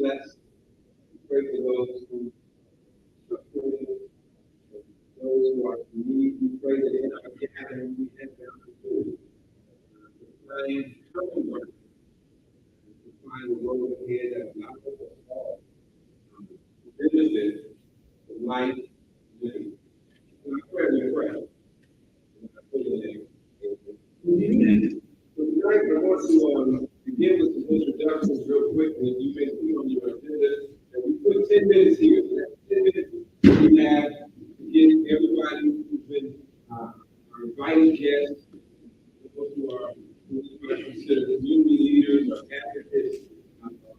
bless. Pray for those who are suffering, those who are in need. We pray that in our gathering we have the opportunity to find comfort, to find a road ahead that allows us all to benefit from life living. And I pray we pray. I put it in. So tonight I want to begin with some introductions real quickly. You may see on your agenda that we put 10 minutes here. So that's 10 minutes we have to get everybody who's been our invited guests, those who are considered community leaders or advocates,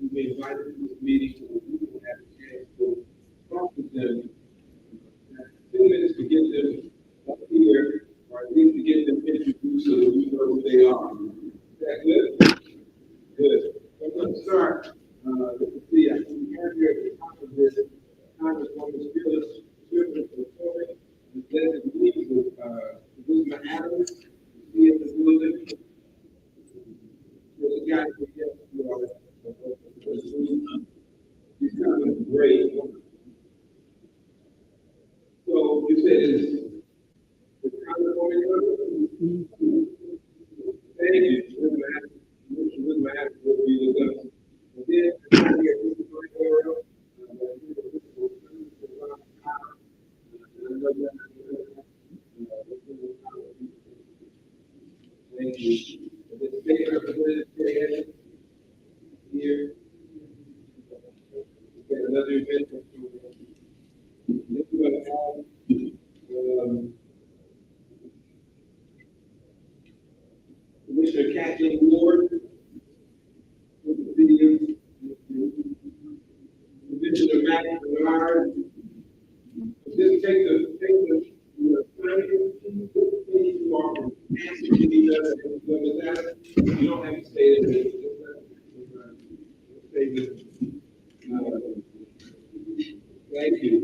who've been invited to this meeting so that we will have a chance to talk with them. 10 minutes to get them up here, or at least to get them introduced so that we know who they are. Is that good? Good. I'm going to start. Let's see. I can hear here at the top of this, Congresswoman Phyllis Children for Torrey, and then the meeting with Elizabeth Adams, see in the building. So the guys who get he's coming great. So you said it's the Congresswoman. Thank you. Elizabeth Adams will be with us. And then thank you. And the state representative here. We got another event. Then we're going to have Commissioner Kathleen Ward. Commissioner Matt Bernard. Just take the planning who are answering each other with that. You don't have to stay there. Stay there. Thank you.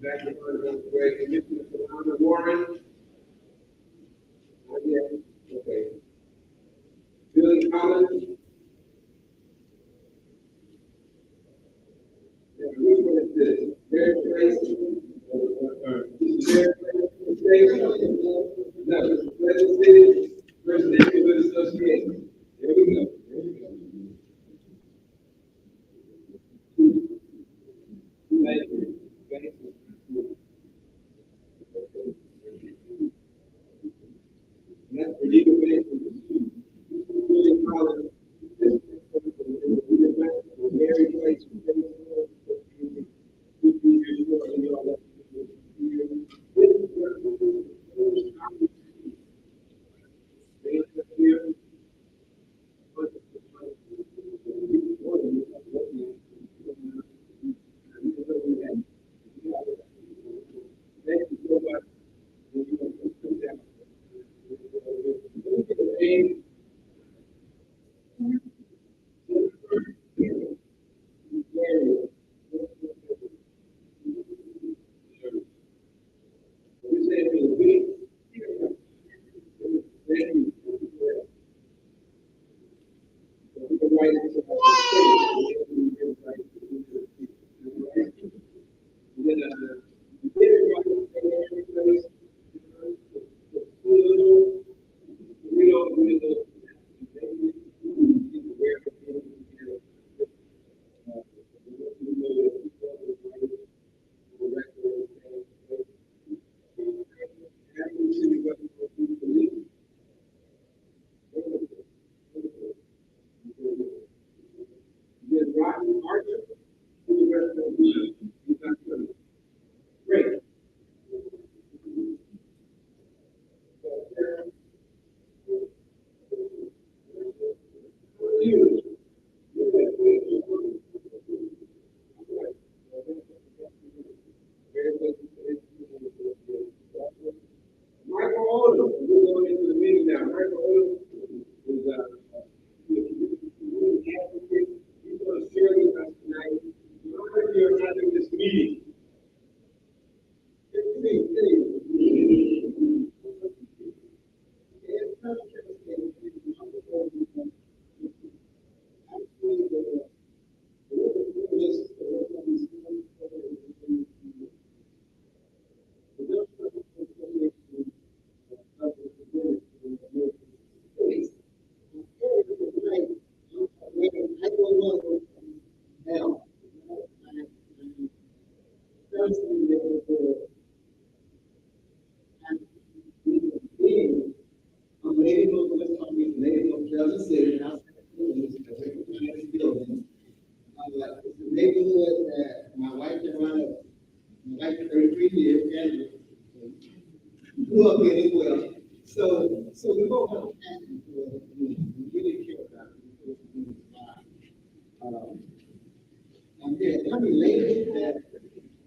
Back to Commissioner Fernanda Warren. Okay. Billy Collins. Which one is this? Their place? This is their place? No, Pleasant City First Neighborhood Association. There we go. There we go. Thank you. Thank you. And that's for legal basis. Billy Collins. Mary Place. Thank you so much. considered outside buildings, building. It's a neighborhood that my wife and I, my wife is 33 years, and grew up in as well. So we both have a passion for the community. We really care about it. And then I'm related that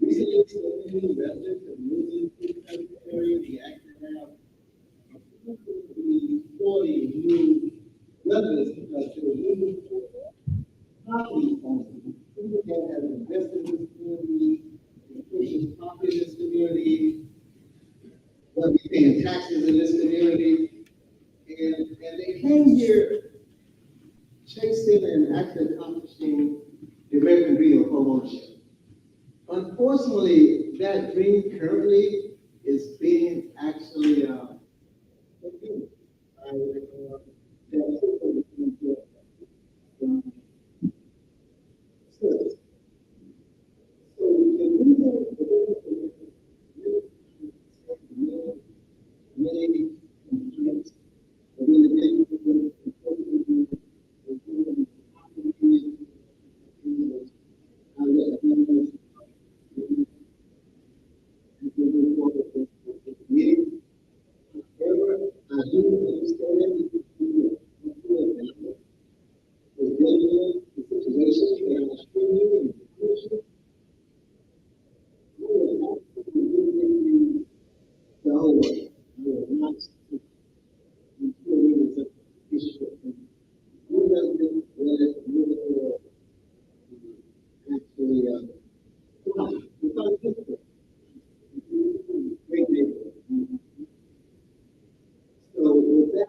recently so many residents are moving to the area. We actually have approximately 40 new residents because they're moving to property owners. People that have invested in this community, pushing property in this community, they'll be paying taxes in this community. And they came here chasing and actually accomplishing the American dream of homeownership. Unfortunately, that dream currently is being actually fulfilled. Many complaints. So with that,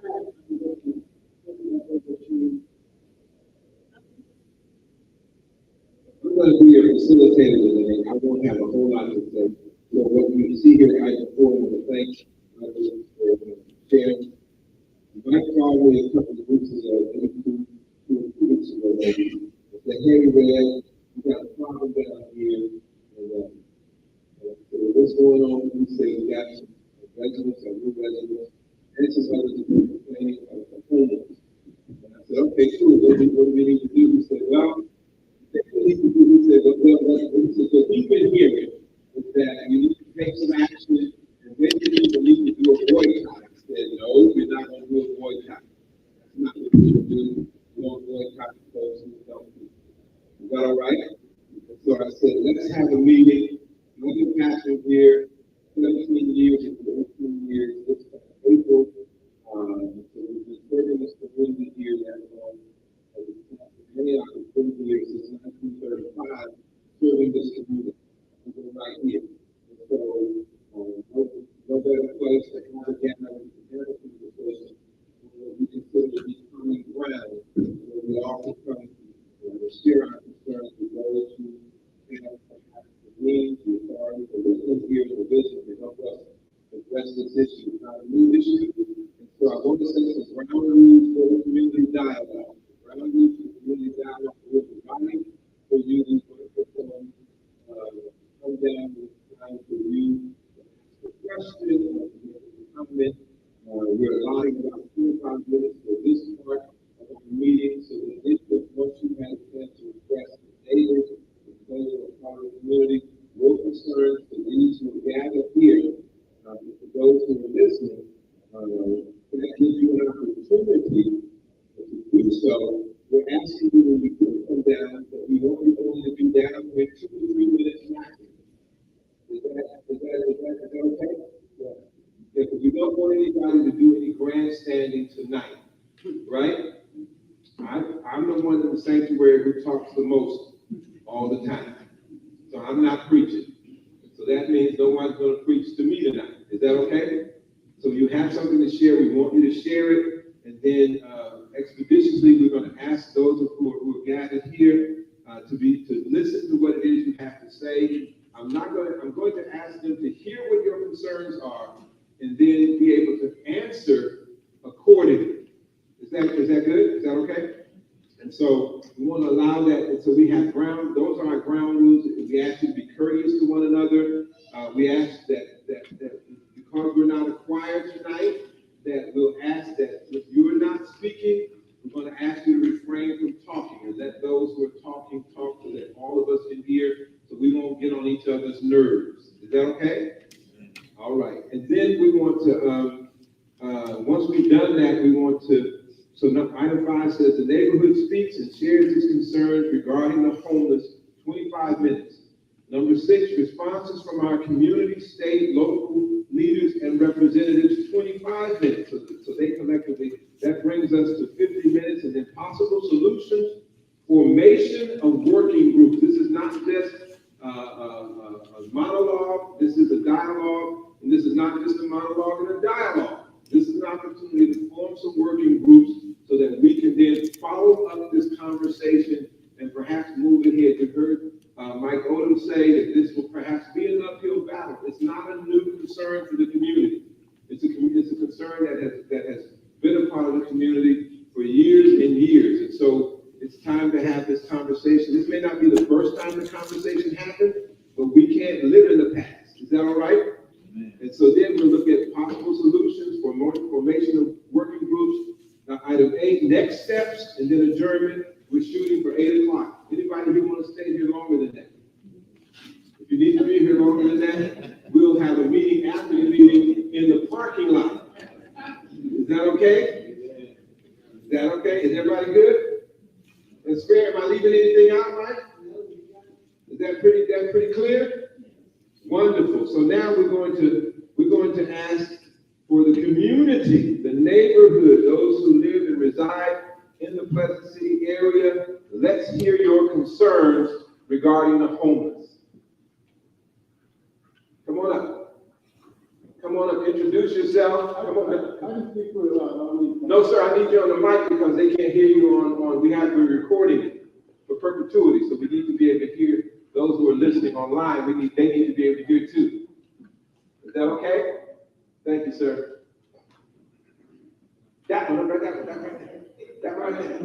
I'm going to be a facilitator today. I won't have a whole lot to say. So what you see here, I before want to thank others for sharing. Mike called me a couple of weeks ago, maybe two weeks ago, maybe. It's a heavy red. We got a problem down here. And so what's going on? We say we got some residents, or new residents, and some others who are complaining of homeless. And I said, okay, cool. What do we need to do? He said, well, he said, what we've been hearing is that you need to take some action, and then you need to do a boycott. I said, no, we're not going to do a boycott. That's not what we're going to do. We don't boycott folks who don't do it. Is that all right? So I said, let's have a meeting. I've been pastor here 17 years and 14 years. This April, so we've been serving this community here that long. Many of the 40 years since 1935, serving this community. Right here. And so, no better place to have a gathering together conversation where we consider to be common ground, where we all can come and share our concerns with those who have perhaps the means, the authority, the wisdom here, the vision to help us address this issue. It's not a new issue. And so I want to say some ground rules for the community dialogue. Ground rules for the community dialogue with the body for you to come down with time for you to ask a question or to make a comment. We're allowing about 45 minutes for this part of the meeting, so that once you have a chance to express the neighbors, the those who are part of the community, your concerns to these who gather here, for those who are listening, that gives you an opportunity to do so. We're asking you when we do come down, that we want you only to be down with 2 to 3 minutes maximum. Is that okay? Yeah. Because we don't want anybody to do any grandstanding tonight, right? I'm the one in the sanctuary who talks the most all the time. So I'm not preaching. So that means no one's going to preach to me tonight. Is that okay? So you have something to share. We want you to share it. And then expeditiously, we're going to ask those who are gathered here to listen to what it is you have to say. I'm going to ask them to hear what your concerns are and then be able to answer accordingly. Is that good? Is that okay? And so we want to allow that. And so we have those are our ground rules. We ask you to be courteous to one another. We ask that because we're not a choir tonight, that we'll ask that if you're not speaking, we're nerves. Is that okay? All right. And then we want to, once we've done that, we want to, so item 5 says the neighborhood speaks and shares its concerns regarding the homeless, 25 minutes. Number 6, responses from our community, state, local leaders and representatives, 25 minutes. So they collectively, that brings us to 50 minutes. And then possible solutions, formation of working groups. This is not just a monologue, this is a dialogue, and this is not just a monologue and a dialogue. This is an opportunity to form some working groups so that we can then follow up this conversation and perhaps move ahead. You heard Mike Odom say that this will perhaps be an uphill battle. It's not a new concern for the community. It's a concern that has been a part of the community for years and years. And so it's time to have this conversation. This may not be the first time the conversation happened, but we can't live in the past. Is that all right? Amen. And so then we'll look at possible solutions for formation of working groups. Now, item 8, next steps, and then adjournment. We're shooting for 8 o'clock. Anybody who want to stay here longer than that? If you need to be here longer than that, we'll have a meeting after the meeting in the parking lot. Is that okay? Is that okay? Is everybody good? That's fair. Am I leaving anything out, Mike? Is that pretty clear? Wonderful. So now we're going to ask for the community, the neighborhood, those who live and reside in the Pleasant City area. Let's hear your concerns regarding the homeless. Come on up. Come on up. Introduce yourself. Come on up. No, sir. I need you on the mic because they can't hear you on. We're recording it for perpetuity, so we need to be able to hear those who are listening online. They need to be able to hear too. Is that okay? Thank you, sir. That one right there. That right there.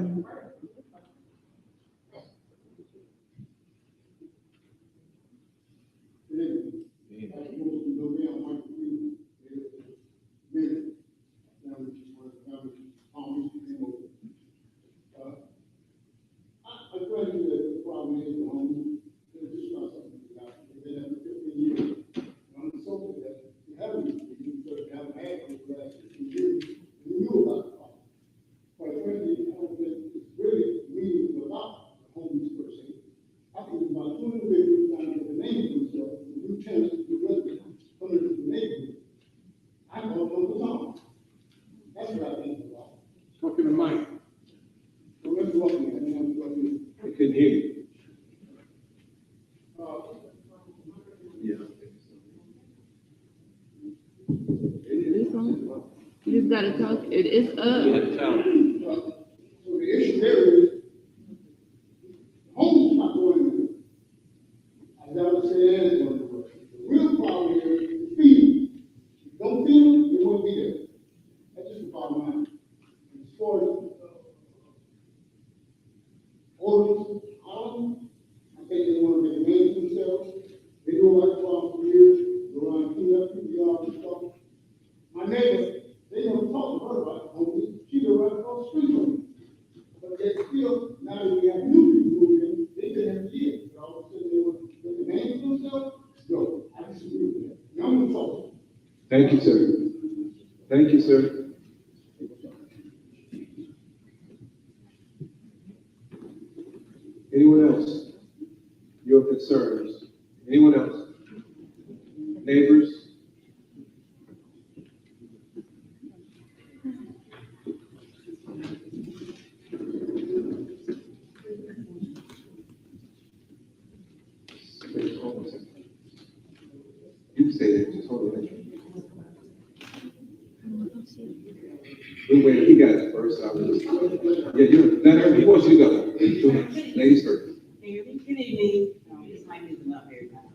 Talking to Mike. I couldn't hear you. You just gotta talk. It is up. So the issue there is, homeless not going anywhere. I never said it's going to work. The real problem is feeding. If you don't feed them, they won't be there. That's just the bottom line. As far as orders, I think they want to make a name for themselves. They do like for years, go around and clean up the yard and stuff. My neighbor, they don't talk to her about homeless. She go right across the street from me. But they still, now that we have new people moving in, they been there for years. All of a sudden they want to make a name for themselves. No, I disagree with that. Now I'm talking. Thank you, sir. Thank you, sir. Anyone else? Your concerns? Anyone else? Neighbors? You say that, just hold on. Wait, he got it first. Yeah, you let her, before she goes. Ladies first. Good evening. This mic isn't up very time.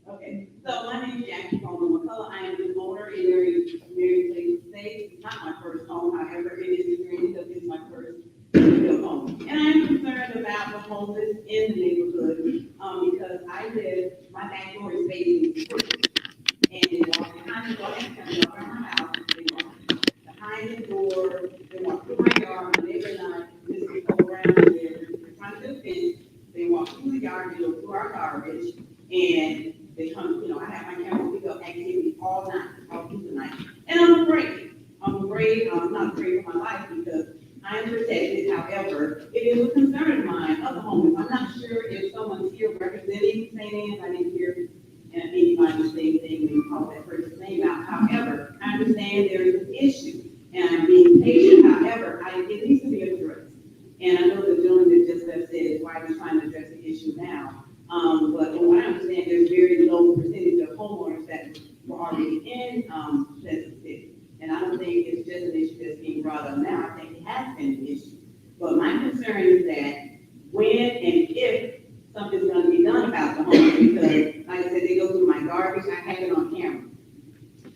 Okay, so my name is Jackie Coleman McCullough. I am the owner in Mary Place Estates. It's not my first home, however, it is experienced because it's my first real home. And I am concerned about the homeless in the neighborhood because I live, my back door is facing the street. And they walk behind the door and come up around my house. They walk behind the door, they walk through my yard, and they're not, just go around there, trying to fence. They walk through the yard, they go through our garbage, and I am protected, however, it is a concern of mine of the homeless. I'm not sure if someone's here representing St. Anne's, I didn't hear anybody say anything when you called that person's name out. However, I understand there is an issue, and I'm being patient, however, it needs to be addressed. And I know the gentleman that just left said, why are we trying to address the issue now? But from what I understand, there's very low percentage of homeowners that were already in, Pleasant City. And I don't think it's just an issue that's being brought up now, I think it has been an issue. But my concern is that when and if something's gonna be done about the homeless, because, like I said, they go through my garbage, I have it on camera.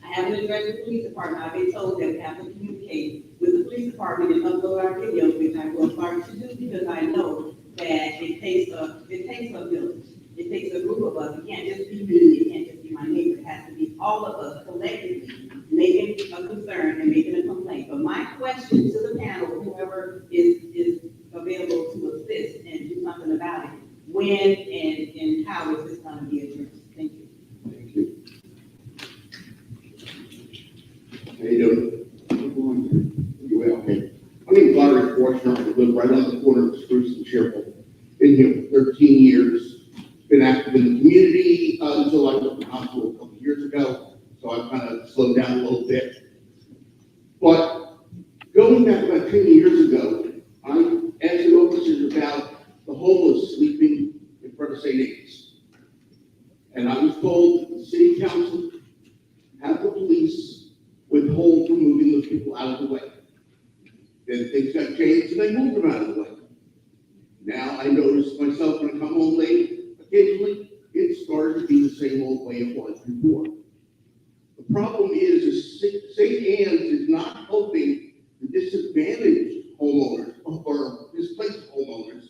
I haven't addressed the police department, I've been told that we have to communicate with the police department and upload our videos, which I will start to do, because I know that it takes a village. It takes a group of us. It can't just be me, it can't just be my neighbor, it has to be all of us collectively making a concern and making a complaint. But my question to the panel, whoever is available to assist and do something about it, when and how is this gonna be addressed? Thank you. Thank you. How you doing? You well? Okay. My name's Larry Fortner. I live right on the corner of Spruce and Sherwood. Been here for 13 years. Been active in the community until I went to the hospital a couple of years ago. So I've kind of slowed down a little bit. But going back about 10 years ago, I asked the officers about the homeless sleeping in front of St. Anne's. And I was told that the city council had the police withhold from moving those people out of the way. Then things got changed and they moved them out of the way. Now I notice myself when I come home late, occasionally, it started to be the same old way it was before. The problem is St. Anne's is not helping the disadvantaged homeowners or displaced homeowners,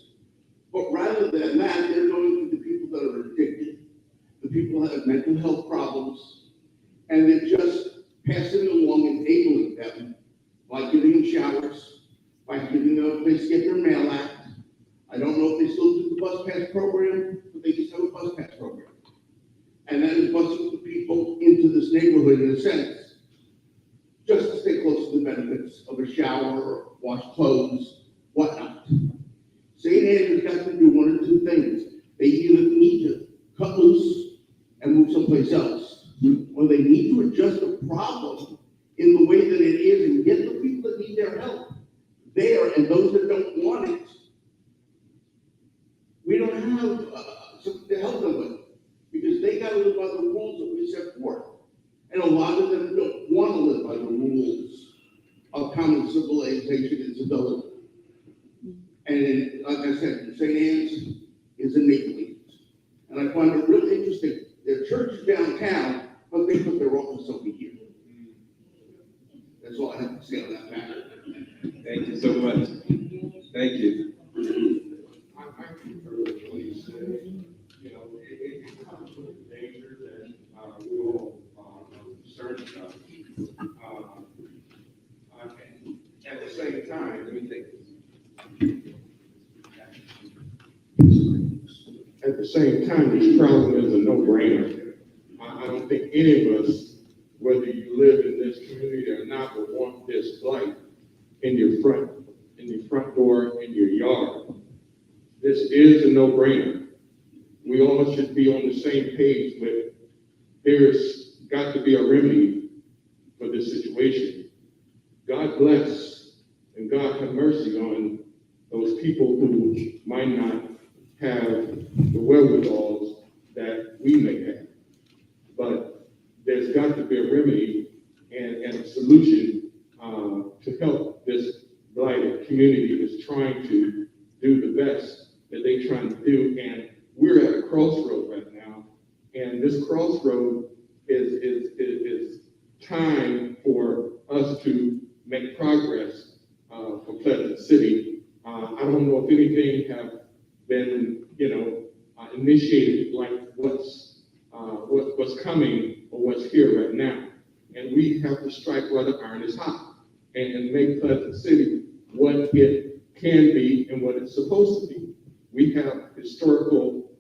but rather than that, they're going to the people that are addicted, the people that have mental health problems, and they're just passing along and enabling them by giving them showers, by giving them a place to get their mail at. I don't know if they still do the bus pass program, but they just have a bus pass program. And then it's busing the people into this neighborhood in a sense, just to stay close to the benefits of a shower, wash clothes, whatnot. St. Anne's has got to do one or two things. They either need to cut loose and move someplace else, or they need to adjust the problem in the way that it is and get the people that need their help there, and those that don't want it, we don't have something to help them with, because they got to live by the rules that we set forth. And a lot of them don't want to live by the rules of common civilization and civility. And like I said, St. Anne's is enabling. And I find it really interesting. Their church is downtown, but they put their office over here. That's all I have to say on that matter. Thank you so much. Thank you. I concur with what you said. You know, it comes with the danger that we all are concerned about. At the same time, Let me take this. at the same time, this problem is a no-brainer. I don't think any of us, whether you live in this community or not, would want this blight in your front door, in your yard. This is a no-brainer. We all should be on the same page with there's got to be a remedy for this situation. God bless and God have mercy on those people who might not have the wherewithals that we may have. But there's got to be a remedy and a solution to help this blighted community that's trying to do the best that they're trying to do. And we're at a crossroad right now. And this crossroad is time for us to make progress for Pleasant City. I don't know if anything have been, initiated like what's coming or what's here right now. And we have to strike while the iron is hot and make Pleasant City what it can be and what it's supposed to be. We have historical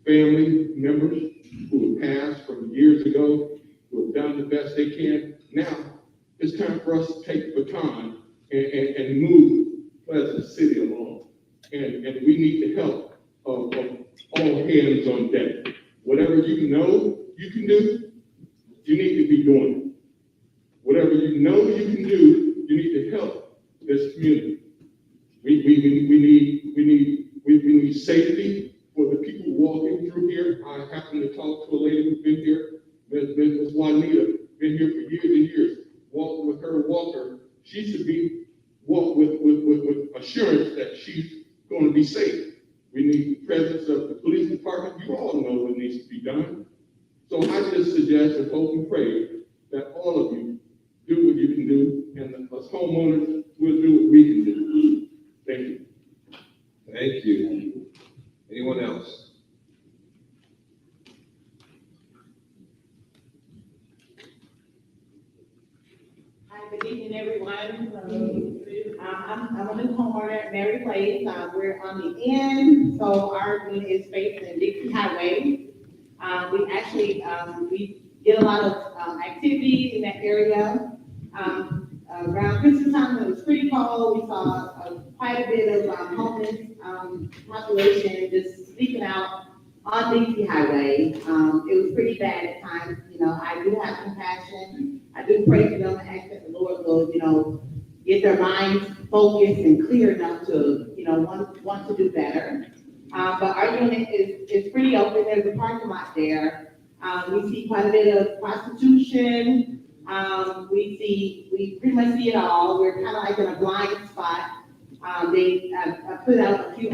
family members who have passed from years ago, who have done the best they can. Now, it's time for us to take the baton and move Pleasant City along. And we need the help of all hands on deck. Whatever you know you can do, you need to be doing it. Whatever you know you can do, you need to help this community. We need safety for the people walking through here. I happen to talk to a lady who's been here, Ms. Juanita, been here for years and years, walked with her walker. She should be walked with assurance that she's going to be safe. We need the presence of the police department. You all know what needs to be done. So I just suggest and hope and pray that all of you do what you can do, and us homeowners will do what we can do. Thank you. Thank you. Anyone else? Hi, good evening, everyone. I'm a new homeowner at Mary Place. We're on the end, so our unit is facing Dixie Highway. We actually, we get a lot of activities in that area. Around Christmas time, it was pretty cold. We saw quite a bit of homeless population just sleeping out on Dixie Highway. It was pretty bad at times. You know, I do have compassion. I do pray for them and ask that the Lord will, you know, get their minds focused and clear enough to, you know, want to do better. But our unit is pretty open. There's a parking lot there. We see quite a bit of prostitution. We pretty much see it all. We're kind of like in a blind spot. I put out a few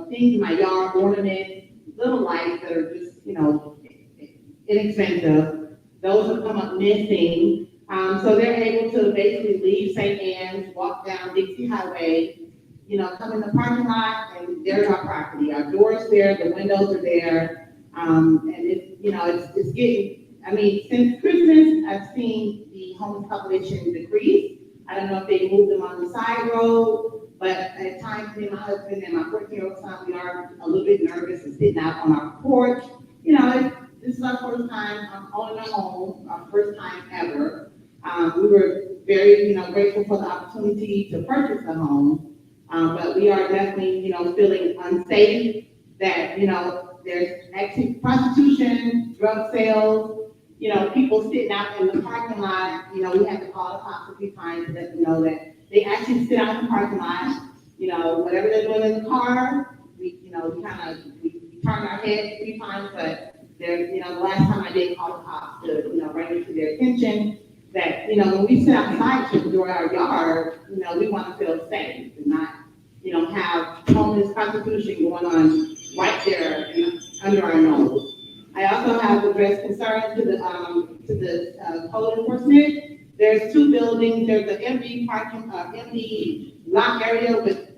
things in my yard, ornaments, little lights that are just, you know, inexpensive. Those have come up missing. So they're able to basically leave St. Anne's, walk down Dixie Highway, you know, come in the parking lot, and there's our property. Our door's there, the windows are there. And it's, you know, it's getting, I mean, since Christmas, I've seen the homeless population decrease. I don't know if they moved them on the side road, but at times, me and my husband and my 14-year-old son, we are a little bit nervous and sitting out on our porch. You know, this is our first time owning a home, our first time ever. We were very, you know, grateful for the opportunity to purchase a home, but we are definitely, you know, feeling unsafe that, you know, there's actually prostitution, drug sales, you know, people sitting out in the parking lot. You know, we have to call the cops a few times to let them know that they actually sit out in the parking lot. You know, whatever they're doing in the car, we turn our heads a few times, but there, you know, the last time I did call the cops to, you know, bring it to their attention that, you know, when we sit outside to enjoy our yard, you know, we want to feel safe and not, you know, have homeless prostitution going on right there under our nose. I also have addressed concerns to the code enforcement. There's two buildings. There's an empty parking, empty lot area with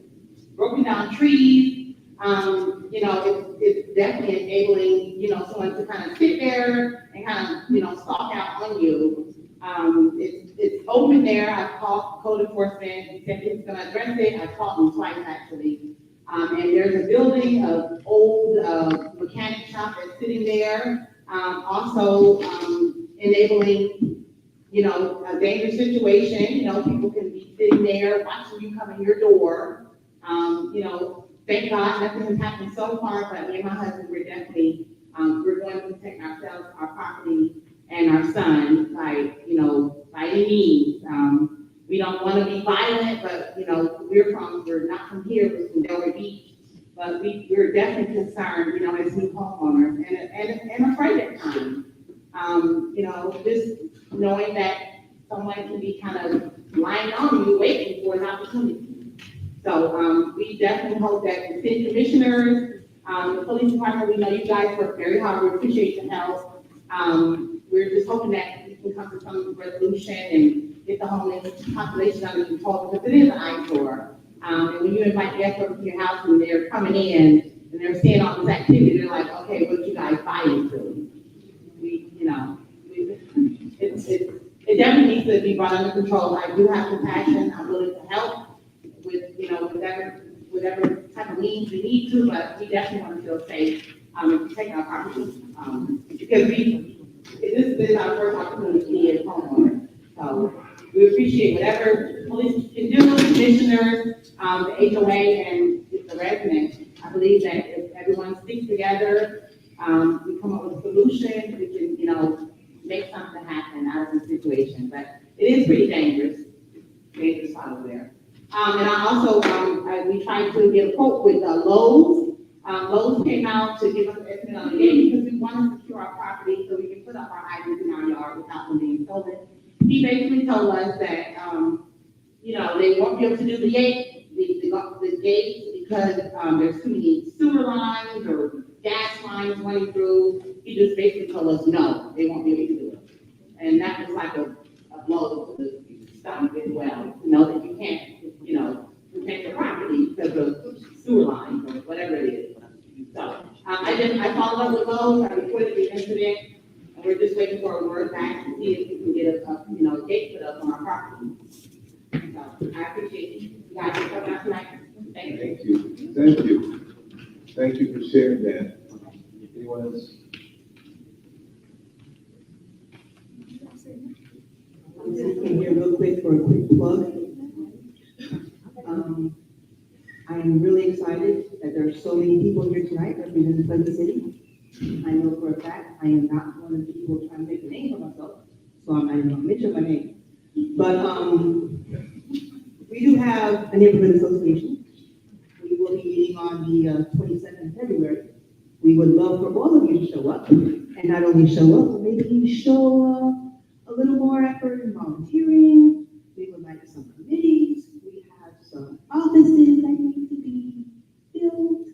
broken down trees. You know, it's definitely enabling, you know, someone to kind of sit there and kind of, you know, stalk out on you. It's open there. I've called code enforcement. He said he's gonna address it. I called him twice actually. And there's a building of old mechanic shop that's sitting there. Also enabling, you know, a dangerous situation. You know, people can be sitting there watching you come in your door. You know, thank God nothing has happened so far, but me and my husband, we're definitely, we're going to protect ourselves, our property, and our son by, you know, by any means. We don't want to be violent, but, you know, we're not from here, we're from Delray Beach. But we're definitely concerned, you know, as new homeowners and afraid at times. You know, just knowing that someone can be kind of lying on you, waiting for an opportunity. So we definitely hope that the city commissioners, the police department, we know you guys work very hard, we appreciate your help. We're just hoping that we can come to some resolution and get the homeless population under control, because it is an eyesore. And when you invite guests over to your house and they're coming in and they're seeing all this activity, they're like, okay, what you guys buy into? It definitely needs to be brought under control. I do have compassion. I'm willing to help with, you know, whatever type of means we need to, but we definitely want to feel safe and protect our property. Because this is our first opportunity as homeowners. So we appreciate whatever police can do. commissioners, the HOA, and the residents. I believe that if everyone sticks together, we come up with a solution, we can, you know, make something happen out of the situation. But it is pretty dangerous out there. And I also, we tried to get a quote with Lowe's. Lowe's came out to give us an estimate on the gate because we want to secure our property so we can put up our hydrants in our yard without them being stolen. He basically told us that, you know, they won't be able to do the gate, the gates because there's too many sewer lines or gas lines running through. He just basically told us, no, they won't be able to do it. And that was like a blow to the stomach as well, to know that you can't, you know, protect your property because of sewer lines or whatever it is. So, I followed up with Lowe's, I reported the incident, and we're just waiting for a word back to see if we can get a gate put up on our property. So, I appreciate you guys for coming out tonight. Thank you. Thank you. Thank you. Thank you for sharing that. Anyone else? I'm just came here real quick for a quick plug. I am really excited that there are so many people here tonight representing Pleasant City. I know for a fact I am not one of the people trying to make a name for myself, so I'm not even gonna mention my name. But we do have a neighborhood association. We will be meeting on the 22nd of February. We would love for all of you to show up, and not only show up, but maybe show a little more effort in volunteering. We would like some committees. We have some offices that need to be filled.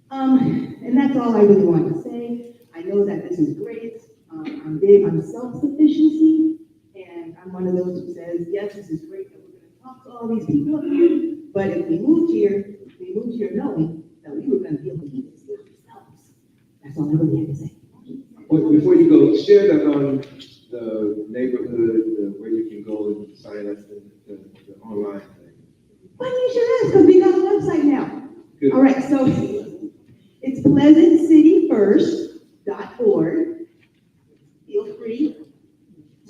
And that's all I really want to say. I know that this is great. I'm big on self-sufficiency, and I'm one of those who says, yes, this is great that we're going to talk to all these people up here, but if we moved here knowing that we were going to be able to do this ourselves. That's all I really have to say. Before you go, share the neighborhood, where you can go and sign up the online thing. Why don't you share this? Because we got a website now. Good. All right, so it's pleasantcityfirst.org. Feel free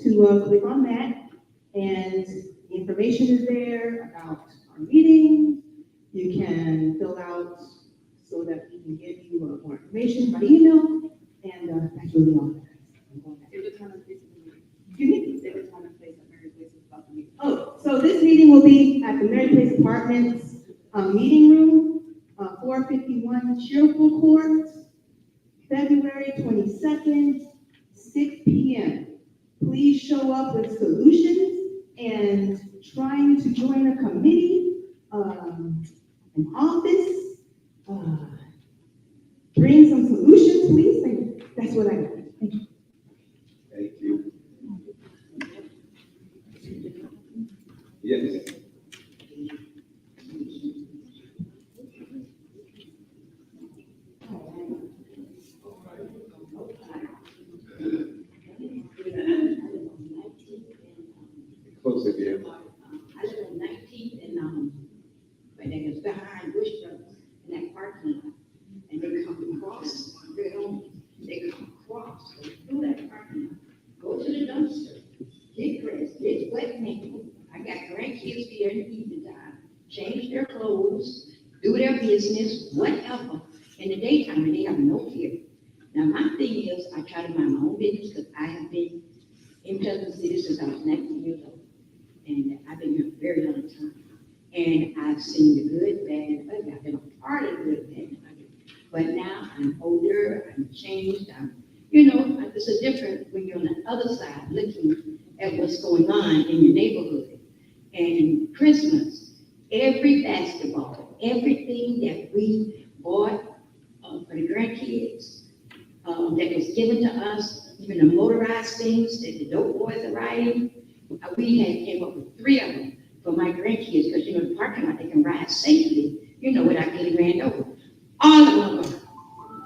to click on that, and the information is there about our meetings. You can fill out so that we can give you more information by email, and that's really all. Oh, so this meeting will be at the Mary Place Apartments meeting room, 451 Cheerful Court, February 22nd, 6 p.m. Please show up with solutions and trying to join a committee, an office. Bring some solutions, please. Thank you. That's what I got. Thank you. Thank you. Yes. Close it, yeah. I live on 19th and, but they can behind Bush Brothers in that parking lot. And they come across, they come across, go through that parking lot, go to the dumpster, get dressed, get wet makeup. I got grandkids here in the evening time, change their clothes, do their business, whatever. In the daytime, and they have no care. Now, my thing is, I try to mind my own business because I have been in Pleasant City since I was 19 years old. And I've been here a very long time. And I've seen the good, bad, and ugly. I've been a part of the good, bad, and ugly. But now I'm older, I'm changed, it's a different when you're on the other side looking at what's going on in your neighborhood. And Christmas, every basketball, everything that we bought for the grandkids, that was given to us, even the motorized things that the dope boys are riding, we came up with 3 of them for my grandkids, because, the parking lot, they can ride safely, without getting ran over. All of them.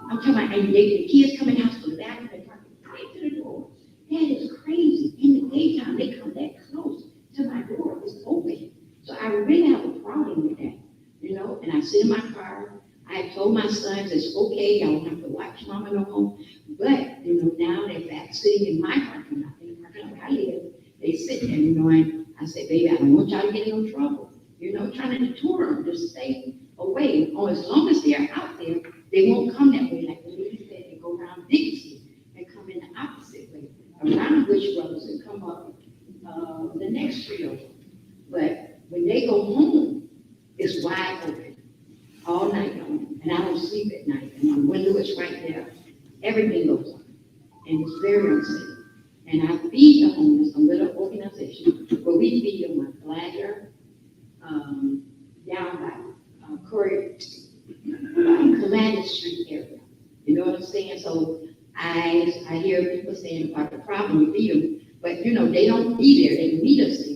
I'm talking about, and the kids coming out from the back of the parking lot, right to the door. That is crazy. In the daytime, they come that close to my door. It's open. So I really have a problem with that, and I sit in my car. I told my sons, it's okay, y'all don't have to watch mama no more. But, now they're back sitting in my parking lot, in the parking lot where I live. They sit there, and I say, baby, I don't want y'all to get in no trouble. you know, trying to deter them to stay away. Or as long as they're out there, they won't come that way, like the lady said, they go around Dixie and come in the opposite way, around Bush Brothers and come up, the next street over. But when they go home, it's wide open, all night long, and I don't sleep at night, and my window is right there, everything goes on, and it's very unsafe. And I feed the homeless, a little organization, where we feed them with Flagler, down by, Curry, Commander Street area, you know what I'm saying? So I hear people saying about the problem, we feed them, but you know, they don't be there, they meet us there.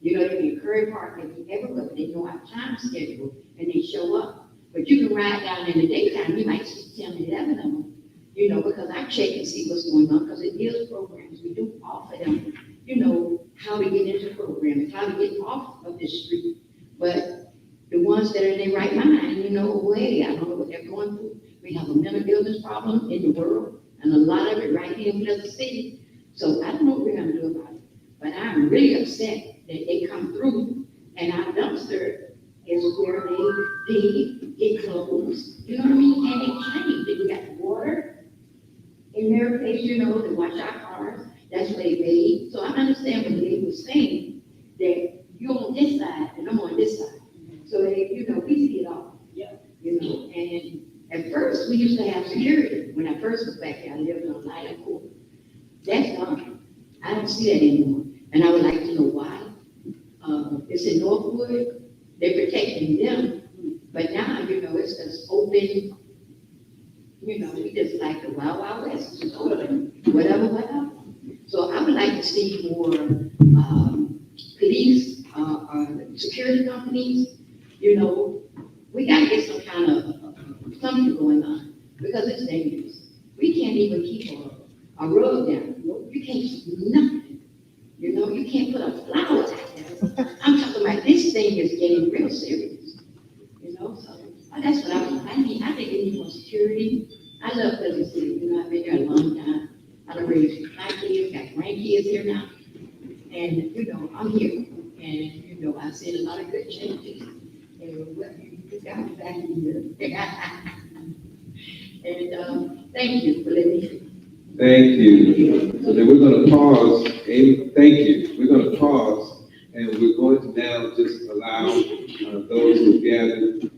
You know, they be in Curry Park, they be everywhere, but they know our time schedule, and they show up. But you can ride down in the daytime, you might see 10, 11 of them, you know, because I check and see what's going on, because it is programs, we do offer them, you know, how to get into programs, how to get off of the street. But the ones that are in their right mind, you know, way, I don't know what they're going through. We have a mental illness problem in the world, and a lot of it right here in Pleasant City. So I don't know what we're gonna do about it. But I'm really upset that they come through, and our dumpster is where they get clothes, you know what I mean? And they change, they got water in their place, you know, to wash our cars, that's where they bathe. So I understand what they were saying, that you're on this side, and I'm on this side. So they, you know, we see it all. Yeah. You know, and at first, we used to have security. When I first was back there, I lived on Lion Court. That's gone. I don't see that anymore. And I would like to know why. It's in Northwood, they're protecting them, but now, you know, it's just open, you know, we just like the Wild Wild West, it's just open, whatever. So I would like to see more, police, security companies, you know, we gotta get some kind of, something going on, because it's dangerous. We can't even keep a rug down, you can't keep nothing. You know, you can't put a flower out there. I'm talking about this thing is getting real serious. You know, so that's what I think they need more security. I love Pleasant City, you know, I've been there a long time. I've raised my kids, got grandkids here now. And, you know, I'm here. And, you know, I've seen a lot of good changes. And what you got me back in here. And thank you for letting me. Thank you. So then we're gonna pause, thank you. We're gonna pause, and we're going to now just allow those who gathered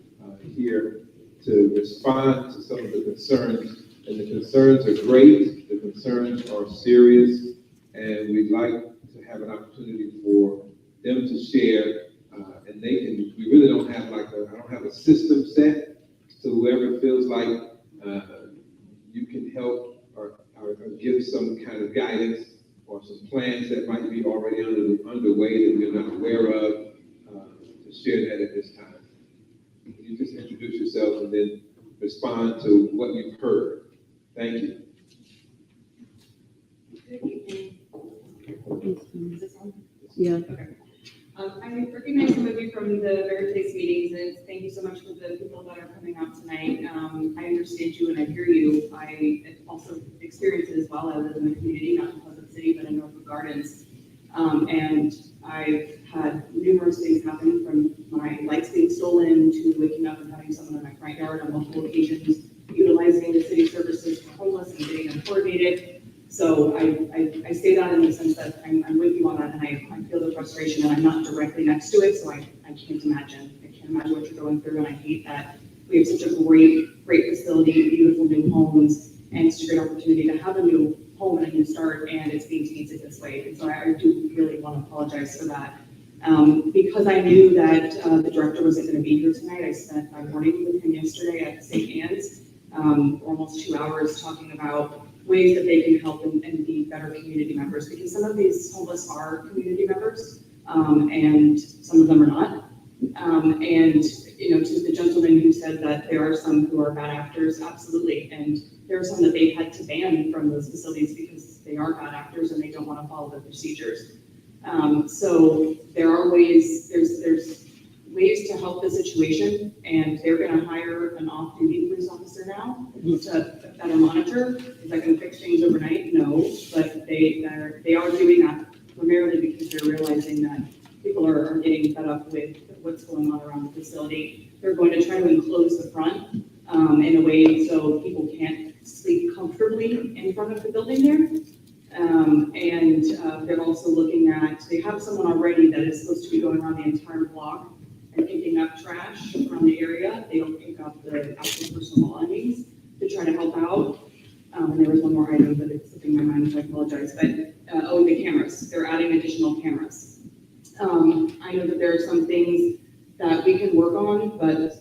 here to respond to some of the concerns. And the concerns are great, the concerns are serious, and we'd like to have an opportunity for them to share, and they can, we really don't have I don't have a system set, so whoever feels like you can help or give some kind of guidance or some plans that might be already underway that we're not aware of, to share that at this time. You just introduce yourself and then respond to what you've heard. Thank you. Yeah. Okay. I recognize some of you from the Better Place meetings, and thank you so much for the people that are coming out tonight. I understand you and I hear you. I also experienced it as well. I live in the community, not in Pleasant City, but in Northwood Gardens. And I've had numerous things happen, from my lights being stolen to waking up and having someone in my front yard on multiple occasions, utilizing the city services for homeless and getting them coordinated. So I say that in the sense that I'm with you on that, and I feel the frustration, and I'm not directly next to it, so I can't imagine. I can't imagine what you're going through, and I hate that we have such a great facility, beautiful new homes, and such a great opportunity to have a new home and a new start, and it's being tainted this way. And so I do really want to apologize for that. Because I knew that the director wasn't going to be here tonight, I spent my morning with him yesterday at St. Anne's, almost 2 hours talking about ways that they can help and be better community members, because some of these homeless are community members, and some of them are not. And, you know, to the gentleman who said that there are some who are bad actors, absolutely. And there are some that they've had to ban from those facilities because they are bad actors and they don't want to follow the procedures. So there are ways, there's ways to help the situation, and they're going to hire an off-duty police officer now to better monitor. Is that going to fix things overnight? No, but they are doing that primarily because they're realizing that people are getting fed up with what's going on around the facility. They're going to try to enclose the front in a way so people can't sleep comfortably in front of the building there. They're also looking at, they have someone already that is supposed to be going around the entire block and picking up trash around the area. They don't pick up the actual personal belongings to try to help out. And there was one more item, but it's slipping my mind, so I apologize. But, the cameras, they're adding additional cameras. I know that there are some things that we can work on, but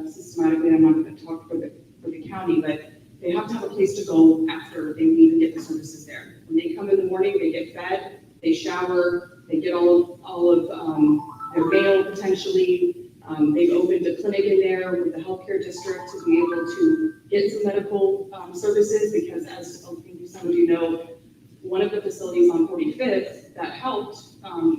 systematically, I'm not going to talk for the county, but they have to have a place to go after they leave and get the services there. When they come in the morning, they get fed, they shower, they get all of their mail potentially. They've opened a clinic in there with the healthcare district to be able to get some medical services, because as I think some of you know, one of the facilities on 45th that helped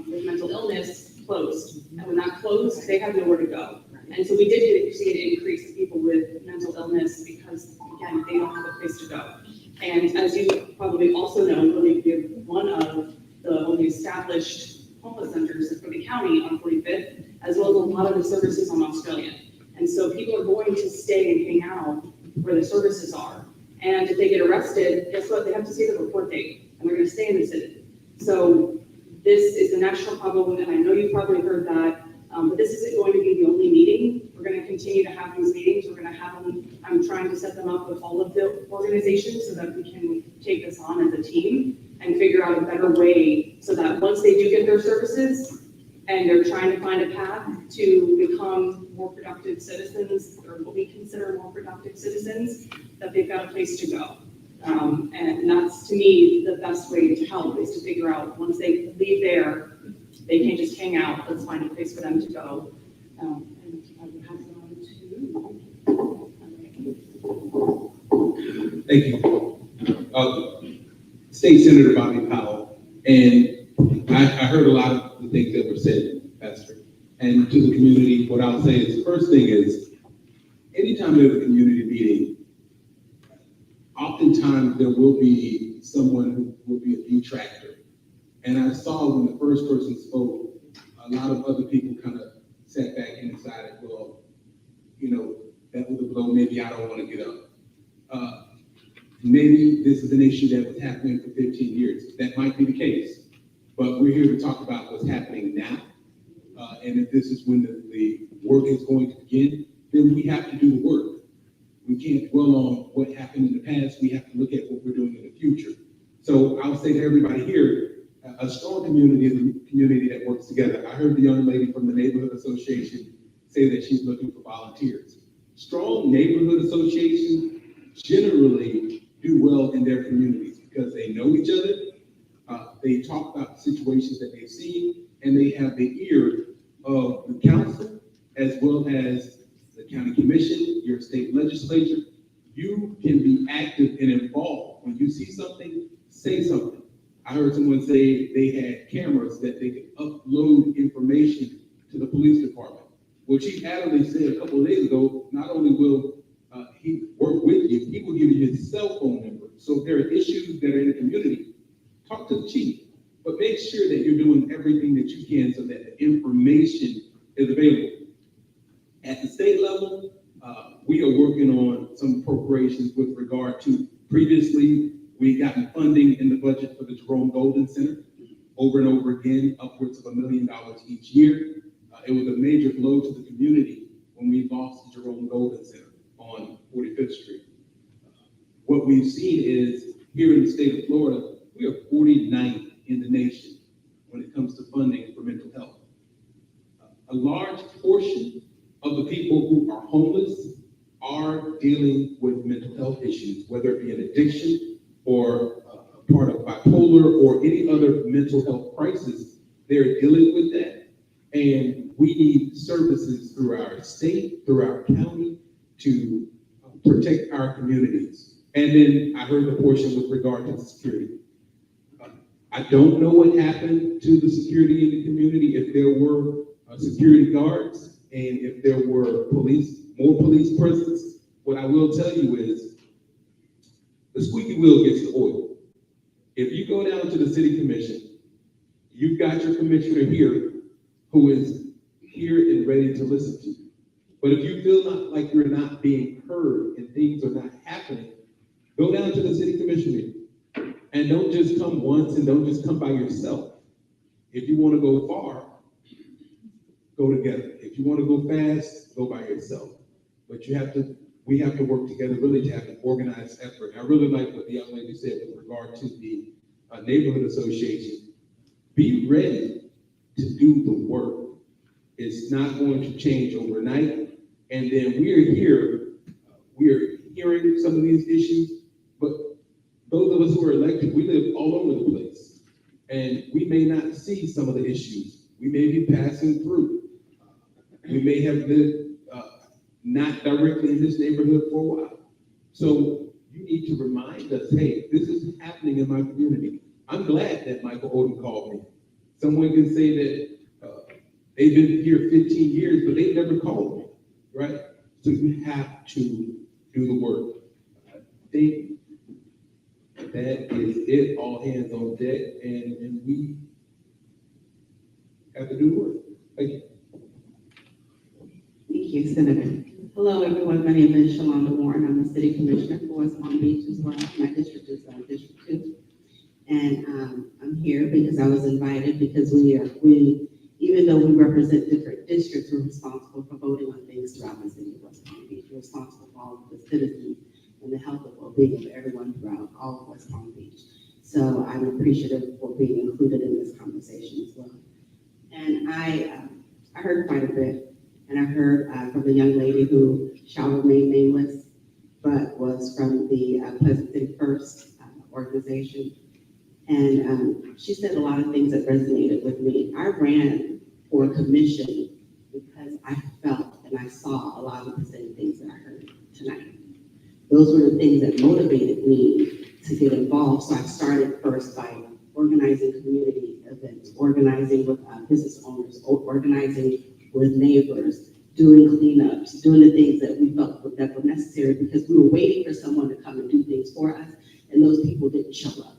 with mental illness closed. And when that closed, they had nowhere to go. And so we did see an increase in people with mental illness because, again, they don't have a place to go. And as you probably also know, really give one of the only established homeless centers for the county on 45th, as well as a lot of the services on Australia. And so people are going to stay and hang out where the services are. And if they get arrested, guess what? They have to see the report date, and they're going to stay in the city. So this is a national problem, and I know you've probably heard that, but this isn't going to be the only meeting. We're going to continue to have these meetings. We're going to have them, I'm trying to set them up with all of the organizations so that we can take this on as a team and figure out a better way so that once they do get their services and they're trying to find a path to become more productive citizens, or what we consider more productive citizens, that they've got a place to go. And that's, to me, the best way to help is to figure out, once they leave there, they can't just hang out, let's find a place for them to go. And I would pass it on to... Thank you. State Senator Bobby Powell, and I heard a lot of the things that were said, Pastor. And to the community, what I'll say is, the first thing is, anytime we have a community meeting, oftentimes there will be someone who will be a detractor. And I saw when the first person spoke, a lot of other people kind of sat back and decided, well, you know, that was a blow, maybe I don't want to get up. Maybe this is an issue that was happening for 15 years. That might be the case. But we're here to talk about what's happening now. And if this is when the work is going to begin, then we have to do the work. We can't dwell on what happened in the past. We have to look at what we're doing in the future. So I'll say to everybody here, a strong community is a community that works together. I heard the young lady from the neighborhood association say that she's looking for volunteers. Strong neighborhood associations generally do well in their communities because they know each other. They talk about the situations that they've seen, and they have the ear of the council as well as the county commission, your state legislature. You can be active and involved. When you see something, say something. I heard someone say they had cameras that they could upload information to the police department. Well, Chief Adderley said a couple of days ago, not only will he work with you, he will give you his cell phone number. So if there are issues that are in the community, talk to the chief, but make sure that you're doing everything that you can so that the information is available. At the state level, we are working on some appropriations with regard to previously, we gotten funding in the budget for the Jerome Golden Center over and over again, upwards of $1 million each year. It was a major blow to the community when we lost the Jerome Golden Center on 45th Street. What we've seen is here in the state of Florida, we are 49th in the nation when it comes to funding for mental health. A large portion of the people who are homeless are dealing with mental health issues, whether it be an addiction or a part of bipolar or any other mental health crisis. They're dealing with that. And we need services through our state, through our county to protect our communities. And then I heard the portion with regard to security. I don't know what happened to the security in the community, if there were security guards and if there were more police presence. What I will tell you is the squeaky wheel gets the oil. If you go down to the city commission, you've got your commissioner here who is here and ready to listen to you. But if you feel not like you're not being heard and things are not happening, go down to the city commission meeting. And don't just come once and don't just come by yourself. If you want to go far, go together. If you want to go fast, go by yourself. But we have to work together really to have an organized effort. I really like what the young lady said with regard to the neighborhood association. Be ready to do the work. It's not going to change overnight. And then we're hearing some of these issues, but those of us who are elected, we live all over the place. And we may not see some of the issues. We may be passing through. We may have lived not directly in this neighborhood for a while. So you need to remind us, hey, this is happening in my community. I'm glad that Michael Odom called me. Someone can say that they've been here 15 years, but they never called me, right? So you have to do the work. I think that is it, all hands on deck, and we have to do the work. Thank you. Thank you, Senator. Hello, everyone. My name is Shalonda Warren. I'm the city commissioner for West Palm Beach as well. My district is District 2. And I'm here because I was invited because we, even though we represent different districts, we're responsible for voting on things throughout the city of West Palm Beach. We're responsible for all of the citizens and the health and well-being of everyone throughout all of West Palm Beach. So I'm appreciative for being included in this conversation as well. And I heard quite a bit. And I heard from the young lady who shall remain nameless, but was from the Pleasant City First organization. And she said a lot of things that resonated with me. I ran for a commission because I felt and I saw a lot of the same things that I heard tonight. Those were the things that motivated me to get involved. So I started first by organizing community events, organizing with business owners, organizing with neighbors, doing cleanups, doing the things that we felt that were necessary because we were waiting for someone to come and do things for us, and those people didn't show up.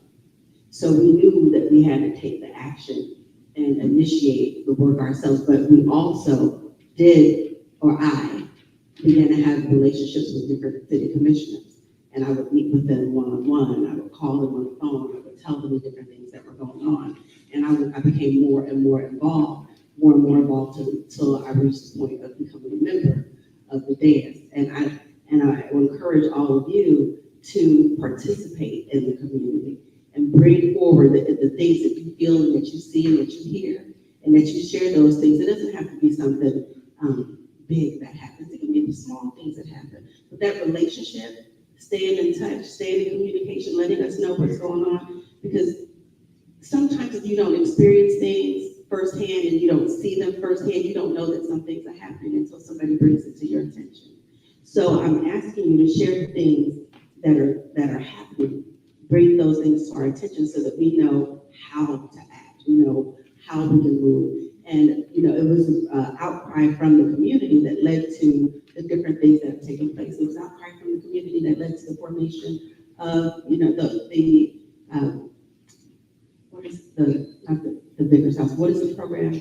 So we knew that we had to take the action and initiate the work ourselves, but we also I began to have relationships with different city commissioners, and I would meet with them one-on-one, I would call them on the phone, I would tell them the different things that were going on, and I became more and more involved until I reached the point of becoming a member of the dance. And I will encourage all of you to participate in the community and bring forward the things that you feel and that you see and that you hear, and that you share those things. It doesn't have to be something big that happens. It can be the small things that happen. But that relationship, staying in touch, staying in communication, letting us know what's going on, because sometimes if you don't experience things firsthand and you don't see them firsthand, you don't know that some things are happening until somebody brings it to your attention. So I'm asking you to share the things that are happening, bring those things to our attention so that we know how to act, we know how we can move. And it was an outcry from the community that led to the different things that have taken place. It was an outcry from the community that led to the formation of the Vickers House. What is the program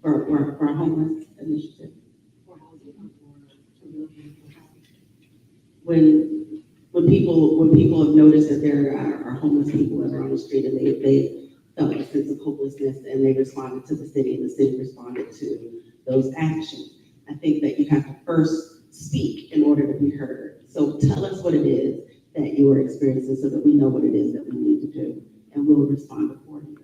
for our homeless initiative? When people have noticed that there are homeless people that are on the street and they felt a sense of hopelessness and they responded to the city and the city responded to those actions. I think that you have to first speak in order to be heard. So tell us what it is that you are experiencing so that we know what it is that we need to do, and we'll respond accordingly.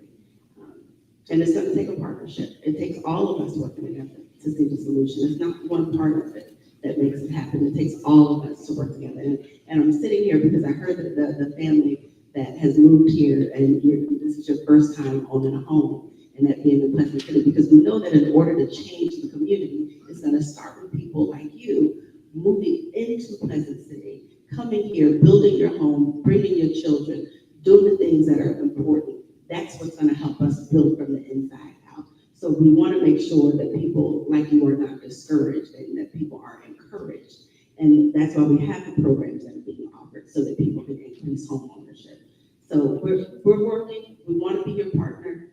And it's going to take a partnership. It takes all of us working together to see the solution. It's not one part of it that makes it happen. It takes all of us to work together. And I'm sitting here because I heard that the family that has moved here, and this is your first time owning a home, and that being in Pleasant City, because we know that in order to change the community, it's going to start with people like you moving into Pleasant City, coming here, building your home, bringing your children, doing the things that are important. That's what's going to help us build from the inside out. So we want to make sure that people like you are not discouraged and that people are encouraged. And that's why we have the programs that are being offered so that people can increase home ownership. So we're working. We want to be your partner.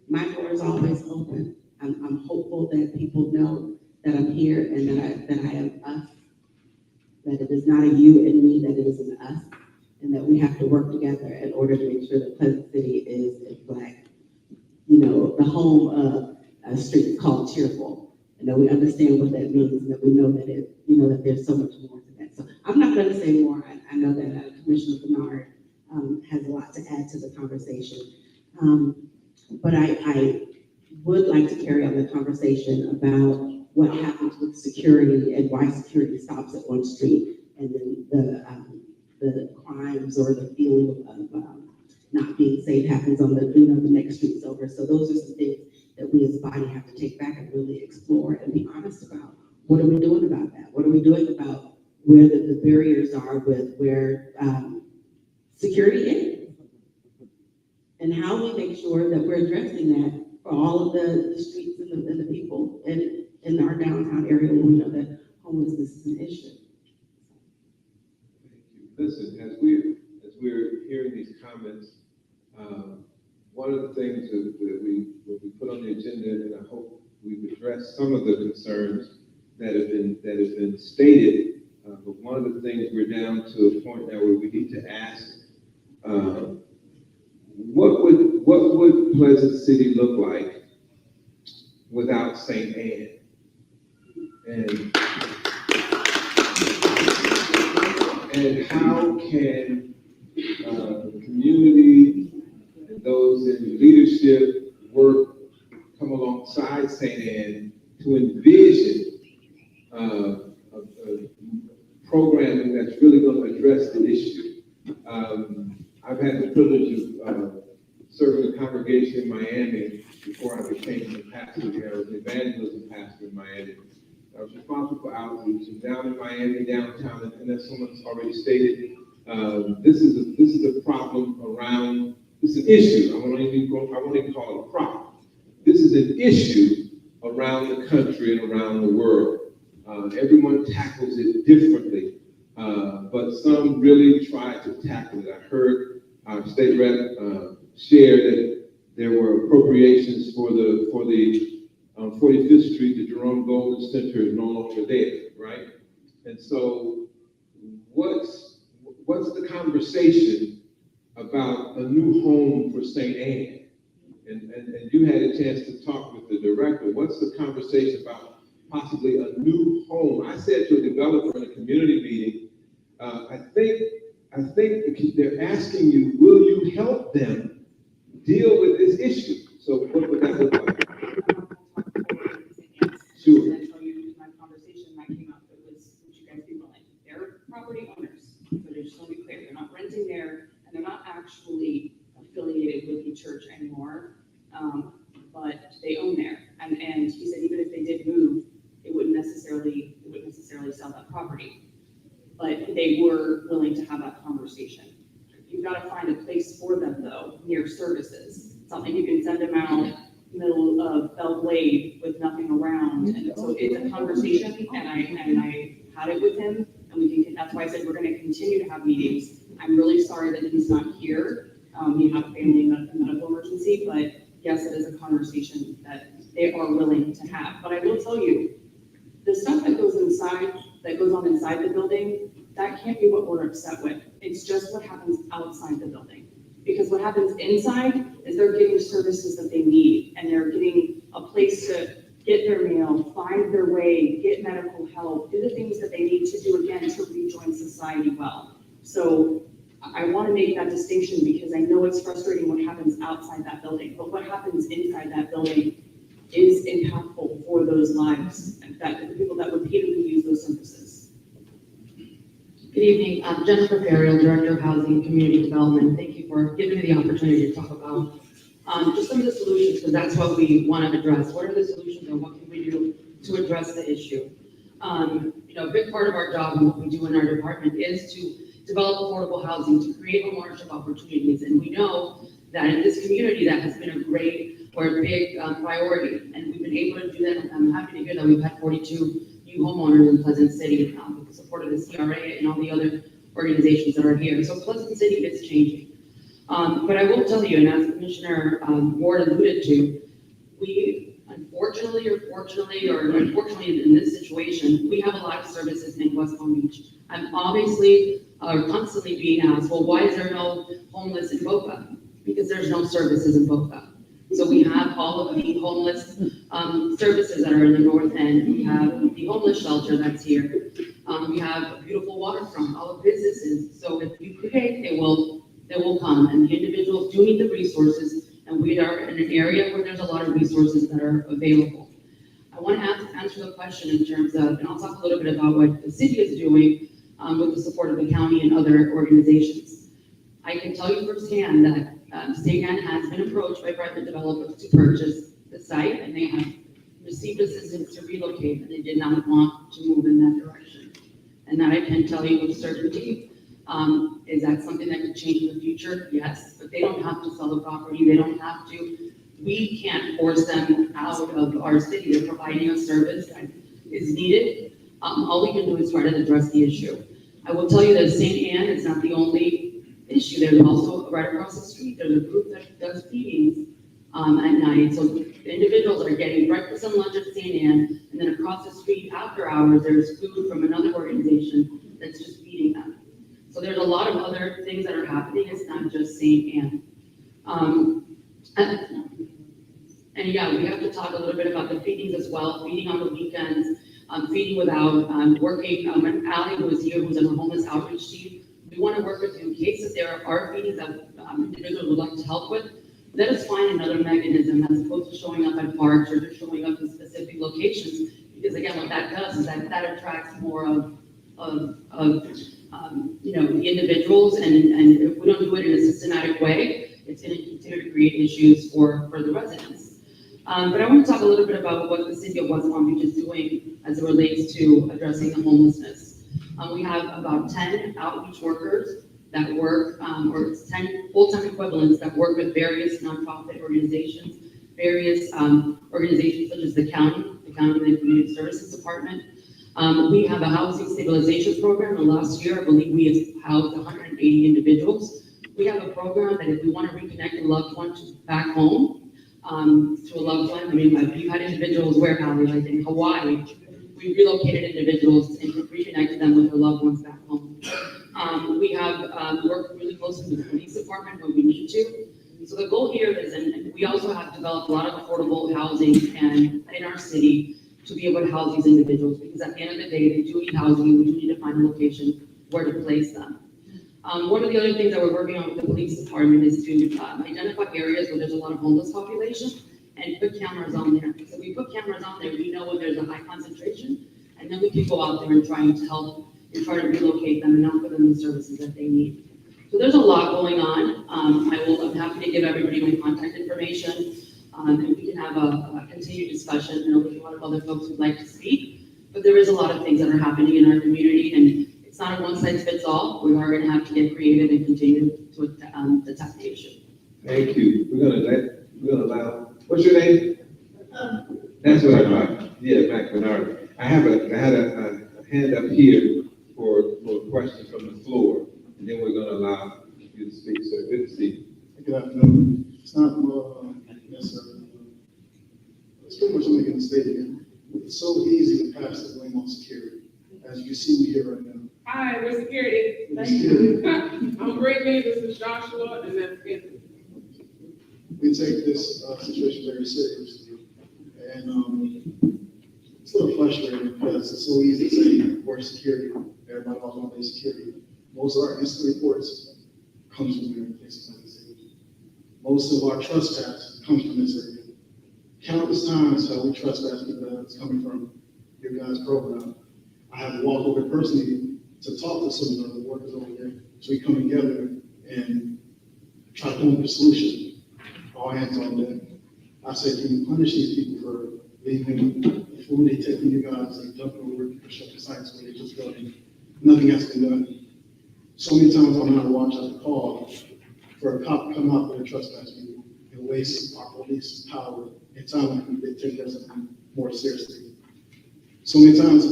My door is always that people know that I'm here and that I am us, that it is not a you and me, that it is an us, and that we have to work together in order to make sure that Pleasant City is, in fact, the home of a street called Cheerful, and that we understand what that means, and that we know that that there's so much more to that. So I'm not going to say more. I know that Commissioner Bernard has a lot to add to the conversation, but I would like to carry on the conversation about what happens with security and why security stops at one street, and then the crimes or the feeling of not being safe happens on the next streets over. So those are some things that we as a body have to take back and really explore and be honest about. What are we doing about that? What are we doing about where the barriers are with where security is? And how we make sure that we're addressing that for all of the streets and the people in our downtown area where we know that homelessness is an issue. Listen, as we're hearing these comments, one of the things that we put on the agenda, and I hope we've addressed some of the concerns that have been stated, but one of the things we're down to a point now where we need to ask, what would Pleasant City look like without St. Anne? And how can the community and those in leadership come alongside St. Anne to envision a programming that's really going to address the issue? I've had the privilege of serving a congregation in Miami before I became the pastor there. I was an evangelism pastor in Miami. I was responsible for outreach, and down in Miami, downtown, and as someone's already stated, this is a problem around. It's an issue. I won't even call it a problem. This is an issue around the country and around the world. Everyone tackles it differently, but some really try to tackle it. I heard our state rep share that there were appropriations for the 45th Street, the Jerome Golden Center is no longer there, right? And so what's the conversation about a new home for St. Anne? And you had a chance to talk with the director. What's the conversation about possibly a new home? I said to a developer in a community meeting, I think they're asking you, will you help them deal with this issue? So what would that look like? Sure. And tell you my conversation that came up, it was, would you guys be willing? They're property owners, so just want to be clear, they're not renting there, and they're not actually affiliated with the church anymore, but they own there. And he said even if they did move, it wouldn't necessarily sell that property. But they were willing to have that conversation. You've got to find a place for them though, near services. It's not like you can send them out middle of Belle Glade with nothing around. And so it's a conversation, and I had it with him, and that's why I said we're going to continue to have meetings. I'm really sorry that he's not here. He had a family medical emergency, but yes, it is a conversation that they are willing to have. But I will tell you, the stuff that goes on inside the building, that can't be what we're upset with. It's just what happens outside the building. Because what happens inside is they're getting services that they need, and they're getting a place to get their mail, find their way, get medical help, do the things that they need to do again to rejoin society well. So I want to make that distinction because I know it's frustrating what happens outside that building, but what happens inside that building is impactful for those lives, that the people that repeatedly use those services. Good evening, Jennifer Ferriel, Director of Housing and Community Development. Thank you for giving me the opportunity to talk about just some of the solutions, because that's what we want to address. What are the solutions and what can we do to address the issue? A big part of our job and what we do in our department is to develop affordable housing, to create homeownership opportunities. And we know that in this community that has been a great or a big priority, and we've been able to do that. I'm happy to hear that we've had 42 new homeowners in Pleasant City with the support of the CRA and all the other organizations that are here. So Pleasant City is changing. But I will tell you, and as Commissioner Ward alluded to, we Unfortunately, or fortunately, or unfortunately in this situation, we have a lot of services in West Palm Beach. I'm obviously, constantly being asked, well, why is there no homeless in Boca? Because there's no services in Boca. So we have all of the homeless, services that are in the north end. We have the homeless shelter that's here. We have a beautiful waterfront, all the businesses. So if you create, they will come, and the individuals do need the resources, and we are in an area where there's a lot of resources that are available. I want to answer the question in terms of, and I'll talk a little bit about what the city is doing with the support of the county and other organizations. I can tell you firsthand that State has been approached by private developers to purchase the site, and they have received assistance to relocate, and they did not want to move in that direction. And that I can tell you with certainty. Is that something that could change in the future? Yes, but they don't have to sell the property. They don't have to. We can't force them out of our city. They're providing a service that is needed. All we can do is try to address the issue. I will tell you that St. Anne is not the only issue. There's also right across the street, there's a group that does feedings at night. So the individuals are getting breakfast and lunch at St. Anne, and then across the street after hours, there's food from another organization that's just feeding them. So there's a lot of other things that are happening. It's not just St. Anne. And yeah, we have to talk a little bit about the feedings as well, feeding on the weekends, feeding without working. Allie, who is here, who's on the homeless outreach team, we want to work with you in case that there are feedings that individuals would like to help with. Let us find another mechanism as opposed to showing up at parks or just showing up in specific locations. Because again, what that does is that attracts more of the individuals, and if we don't do it in a systematic way, it's going to continue to create issues for the residents. But I want to talk a little bit about what the city of West Palm Beach is doing as it relates to addressing the homelessness. We have about 10 outreach workers that work, or 10 full-time equivalents that work with various nonprofit organizations, various organizations such as the county and Community Services Department. We have a housing stabilization program. And last year, I believe we have housed 180 individuals. We have a program that if we want to reconnect a loved one back home to a loved one, I mean, we've had individuals where, like in Hawaii, we relocated individuals and reconnected them with their loved ones back home. We have worked really closely with the police department when we need to. So the goal here is, and we also have developed a lot of affordable housing in our city to be able to house these individuals, because at the end of the day, they do need housing, and we do need to find a location where to place them. One of the other things that we're working on with the police department is to identify areas where there's a lot of homeless population and put cameras on there. So we put cameras on there, we know when there's a high concentration, and then we can go out there and try to help and try to relocate them and offer them the services that they need. So there's a lot going on. I'm happy to give everybody my contact information. And we can have a continued discussion. I know there's a lot of other folks who'd like to speak, but there is a lot of things that are happening in our community, and it's not a one-size-fits-all. We are going to have to get creative and continue to attack the issue. Thank you. We're gonna allow, what's your name? That's what I thought. Yeah, Mac Bernard. I had a hand up here for a question from the floor, and then we're gonna allow you to speak. So good to see you. Good afternoon. It's not necessarily, it's pretty much something in the stadium. It's so easy to pass the blame on security. As you can see, we here right now. Hi, we're security. Thank you. I'm Brittany, this is Joshua, and that's Anthony. We take this situation very seriously, and it's a little frustrating because it's so easy to say we're security. Everybody wants to be security. Most of our incident reports comes from here. Most of our trespass comes from this area. Countless times how we trespass because it's coming from your guys' program. I have to walk over personally to talk to some of the workers over there, so we come together and try to come up with a solution. All hands on deck. I said, can you punish these people for leaving the food they take from you guys, they dump it over construction sites where they just building? Nothing has been done. So many times I'm out of watch, I have to call for a cop to come out there and trespass people and waste our police power and time when they take care of something more seriously. So many times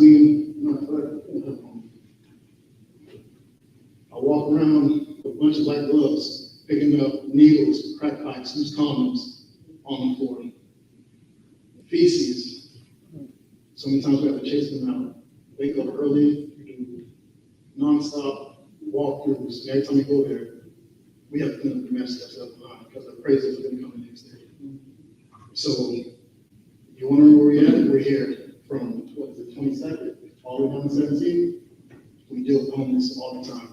I walk around with a bunch of black gloves, picking up needles, crack pipes, loose condoms on the floor. feces. So many times we have to chase them out. Wake up early, we do nonstop walkthroughs, and every time we go there, we have to clean up the mess that's left behind, because the appraisals are gonna come the next day. So, you wondering where we're at? We're here from, what is it, 22nd, all the way down to 17th. We deal with homeless all the time.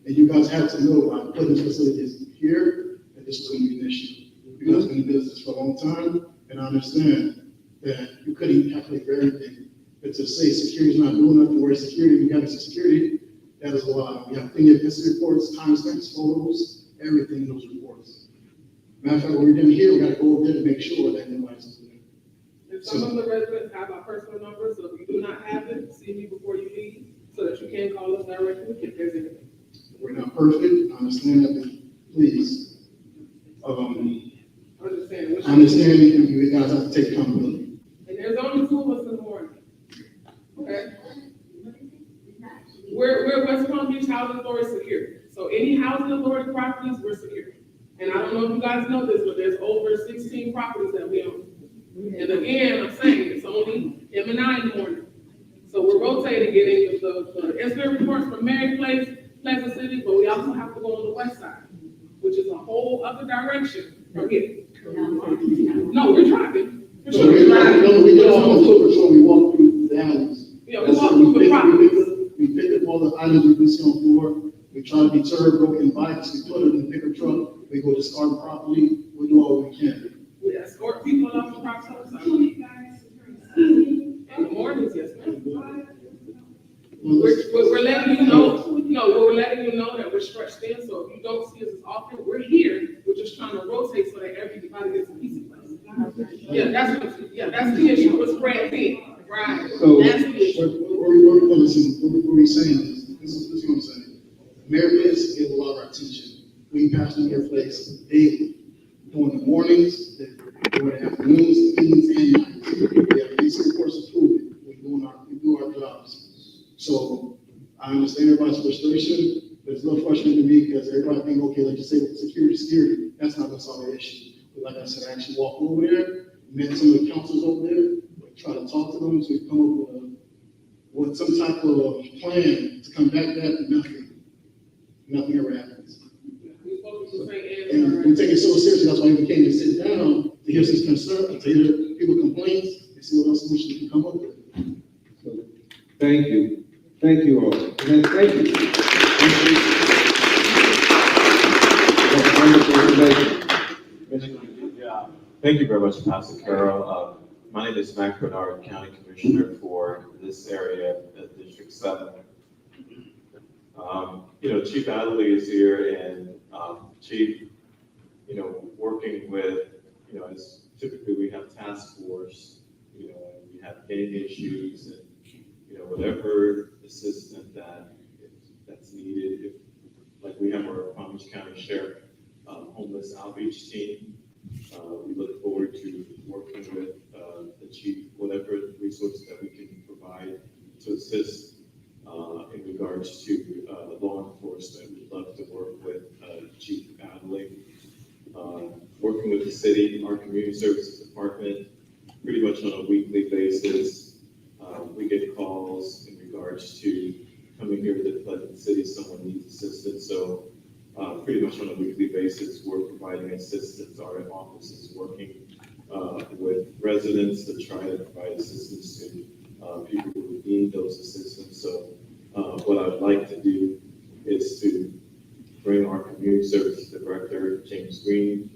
And you guys have to know, by putting this facilities here, that this is gonna be an issue. You guys have been in business for a long time, and I understand that you couldn't even calculate for everything. But to say security's not doing nothing, where's security, we got security, that is a lie. We have plenty of business reports, timestamps, photos, everything in those reports. Matter of fact, when we're done here, we gotta go over there to make sure that nobody's doing it. And some of the residents have my personal number, so if you do not have it, see me before you leave, so that you can call us directly if there's anything. We're not perfect, I understand that, but please, Understand. I understand you guys have to take accountability. And there's only 2 of us in the morning. Okay? We're West Palm Beach Housing Authority secure. So any housing authority properties, we're secure. And I don't know if you guys know this, but there's over 16 properties that we own. And again, I'm saying it's only M&I in the morning. So we're rotating, getting the incident reports from Mary Place, Pleasant City, but we also have to go on the west side, which is a whole other direction from here. No, we're driving. For So sure. we get off on foot patrol, we walk through the alleys. Yeah, we walk through the properties. We pick up all the items we see on the floor, we try to deter broken bikes, we put it in the pickup truck, we go discard them properly, we do all we can. We escort people off the property. In the mornings, yes, ma'am. We're letting you know, we're letting you know that we're stretched thin, so if you don't see us as often, we're here. We're just trying to rotate so that everybody gets a piece of place. Yeah, that's the issue, we're spread thin, right? So, That's the issue. what we're saying is, this is what I'm saying. Mary Place gave a lot of our attention. We pass through Mary Place daily, during the mornings, during the afternoons, evenings, and nights. We have these reports to prove it. We do our jobs. So, I understand everybody's frustration, but it's a little frustrating to me because everybody think, okay, let's just say security, that's not gonna solve the issue. But like I said, I actually walked over there, met some of the counselors over there, try to talk to them, so we come up with some type of plan to combat that, nothing ever happens. And we take it so seriously, that's why we came to sit down to hear some concern, to hear people complaints, and see what else solutions we can come up with. So, thank you. Thank you all. And then thank you. That's wonderful information. Yeah. Thank you very much, Pastor Carroll. My name is Mac Bernard, County Commissioner for this area at District 7. Chief Adderley is here, and Chief, working with, as typically we have task force, and we have gang issues, and whatever assistance that's needed. Like we have our Palm Beach County Sheriff homeless outreach team. We look forward to working with the chief, whatever resources that we can provide to assist in regards to law enforcement. We'd love to work with Chief Adderley, working with the city, our community services department, pretty much on a weekly basis. We get calls in regards to coming here to Pleasant City, someone needs assistance. So pretty much on a weekly basis, we're providing assistance. Our office is working with residents to try to provide assistance to people who need those assistance. So what I'd like to do is to bring our community services director, James Green,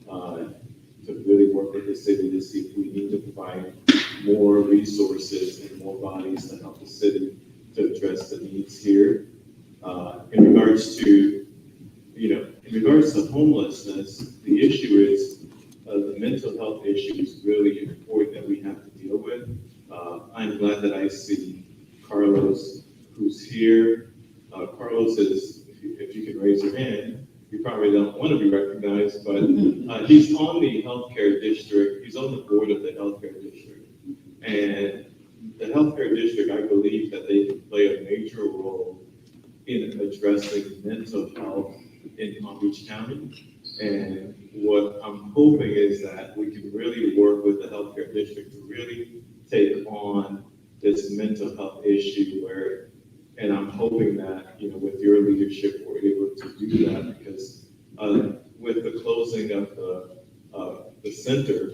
to really work with the city to see if we need to provide more resources and more bodies to help the city to address the needs here. In regards to homelessness, the issue is the mental health issue is really important that we have to deal with. I'm glad that I see Carlos, who's here. Carlos is, if you can raise your hand, you probably don't want to be recognized, but he's on the healthcare district. He's on the board of the healthcare district. And the healthcare district, I believe that they can play a major role in addressing mental health in Palm Beach County. And what I'm hoping is that we can really work with the healthcare district to really take on this mental health issue where, and I'm hoping that, you know, with your leadership, we're able to do that because with the closing of the center,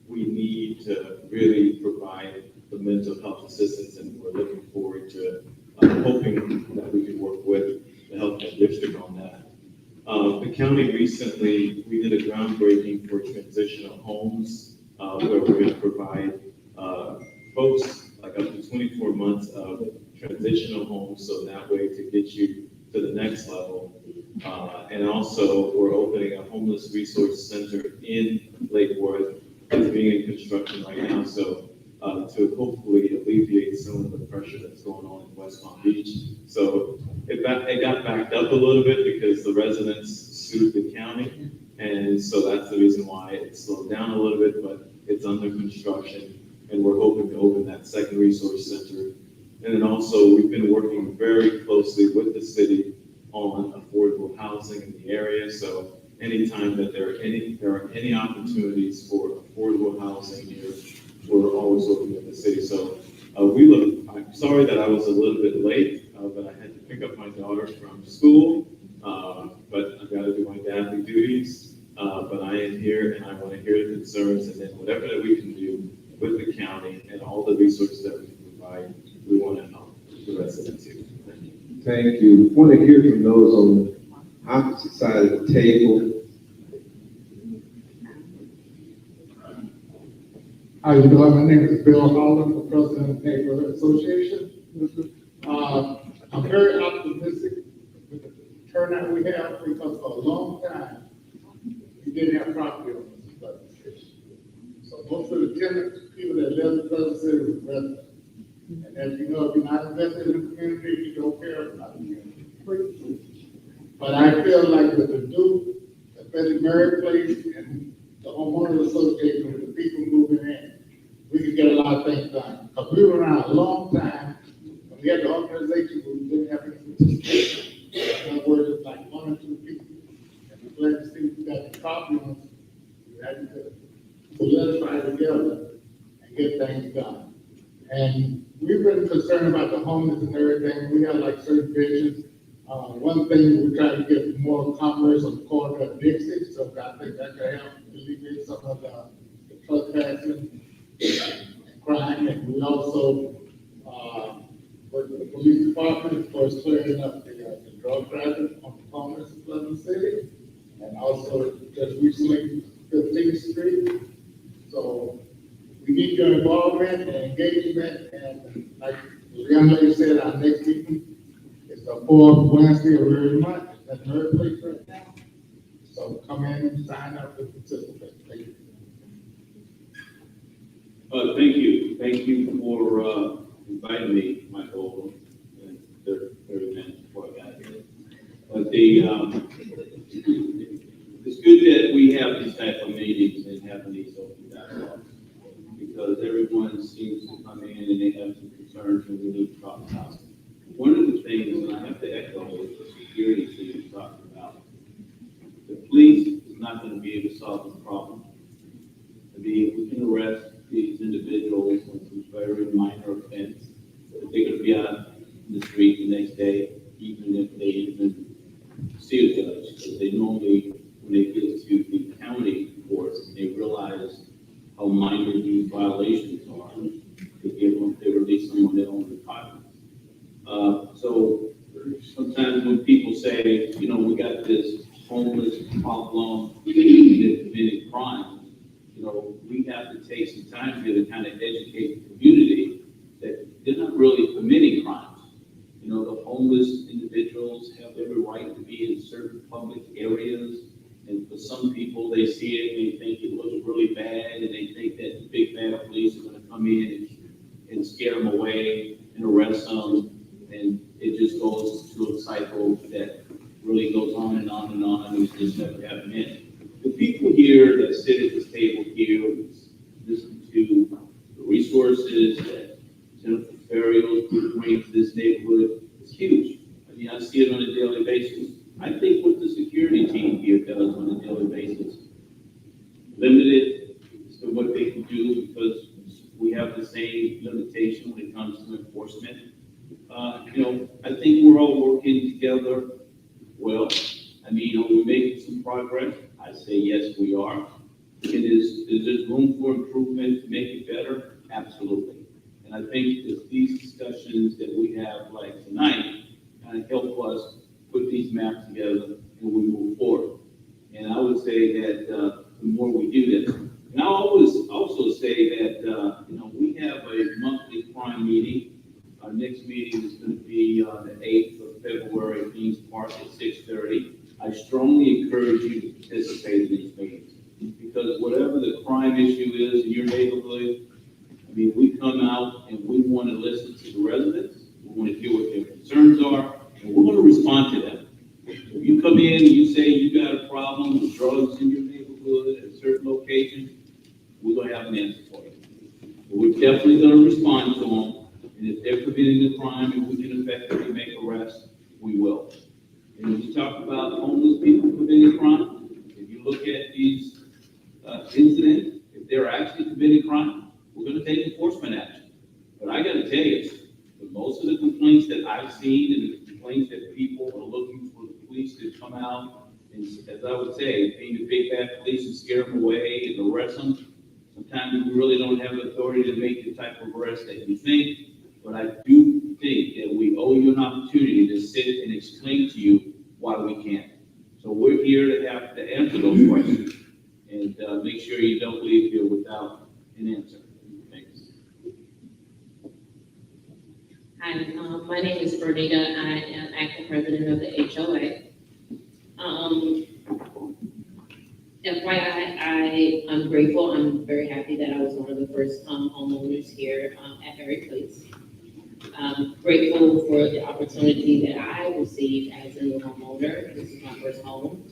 we need to really provide the mental health assistance, and we're looking forward to hoping that we can work with the healthcare district on that. The county recently, we did a groundbreaking for transitional homes, where we're going to provide folks like up to 24 months of transitional homes, so that way to get you to the next level. And also, we're opening a homeless resource center in Lake Worth. It's being in construction right now, so to hopefully alleviate some of the pressure that's going on in West Palm Beach. So it got backed up a little bit because the residents sued the county, and so that's the reason why it slowed down a little bit, but it's under construction, and we're hoping to open that second resource center. And then also, we've been working very closely with the city on affordable housing in the area, so anytime that there are any opportunities for affordable housing here, we're always looking at the city. So I'm sorry that I was a little bit late, but I had to pick up my daughter from school, but I've got to do my daily duties. But I am here and I want to hear the concerns, and then whatever that we can do with the county and all the resources that we can provide, we want to help the residents here. Thank you. I want to hear from those on the opposite side of the table. How you doing? My name is Bill Holland, the president of the Neighborhood Association. I'm very optimistic with the turnout we have because for a long time, we didn't have property owners in Pleasant City. So most of the tenants, people that live in Pleasant City were residents. And as you know, if you're not invested in the community, you don't care about the community. But I feel like with the new, especially Mary Place and the homeowners association with the people moving in, we can get a lot of things done. Because we were around a long time, when we had the organization, we didn't have any participation. In other words, it's like one or two people. And we're glad to see we got the property owners, we had to solidify together and get things done. And we've been concerned about the homeless and everything. We have like certain visions. One thing, we're trying to get more commerce on the corner of Dixie, so I think that can help alleviate some of the trespassing and crime. And we also work with the police department, of course, clearing up the drug traffic on the corners of Pleasant City, and also just recently 15th Street. So we need your involvement and engagement, and like the young lady said, our next meeting is the 4th Wednesday of every month at Mary Place right now. So come in and sign up to participate. Thank you. Thank you for inviting me, Michael, and 30 minutes before I got here. But it's good that we have these type of meetings and having these open dialogues, because everyone seems to come in and they have some concerns and we need to talk about them. One of the things, and I have to echo, is the security that you talked about. The police is not going to be able to solve the problem. We can arrest these individuals on some very minor offense. They're going to be out in the street the next day, even if they even see a judge, because they normally, when they get to the county courts, they realize how minor these violations are. They release them on their own department. So sometimes when people say, you know, we got this homeless problem, they're committing crime, you know, we have to take some time here to kind of educate the community that they're not really committing crimes. You know, the homeless individuals have every right to be in certain public areas. And for some people, they see it, they think it looks really bad, and they think that the big bad police are going to come in and scare them away and arrest them. And it just goes to a cycle that really goes on and on and on, and it's just never happening. The people here that sit at this table here and listen to the resources that Jennifer Ferrios bring to this neighborhood is huge. I mean, I see it on a daily basis. I think what the security team here does on a daily basis, limited to what they can do because we have the same limitation when it comes to enforcement. I think we're all working together well. I mean, are we making some progress? I say yes, we are. Is there room for improvement to make it better? Absolutely. And I think that these discussions that we have like tonight kind of help us put these maps together and we move forward. And I would say that the more we do this, and I always also say that, we have a monthly crime meeting. Our next meeting is going to be on the 8th of February at Dean's Park at 6:30. I strongly encourage you to participate in these meetings because whatever the crime issue is in your neighborhood, I mean, we come out and we want to listen to the residents. We want to hear what their concerns are, and we're going to respond to them. If you come in and you say you got a problem with drugs in your neighborhood at a certain location, we're going to have an answer for you. But we're definitely going to respond to them, and if they're committing a crime and we can effectively make arrests, we will. And when you talk about homeless people committing crime, if you look at these incidents, if they're actually committing crime, we're going to take enforcement action. But I got to tell you, that most of the complaints that I've seen and the complaints that people are looking for the police to come out and, as I would say, being the big bad police and scare them away and arrest them, sometimes we really don't have the authority to make the type of arrest that you think. But I do think that we owe you an opportunity to sit and explain to you why we can't. So we're here to have to answer those questions and make sure you don't leave here without an answer. Thanks. Hi, my name is Bernita. I am acting president of the HOA. FYI, I'm grateful. I'm very happy that I was one of the first homeowners here at Berry Place. I'm grateful for the opportunity that I received as a new homeowner. This is my first home.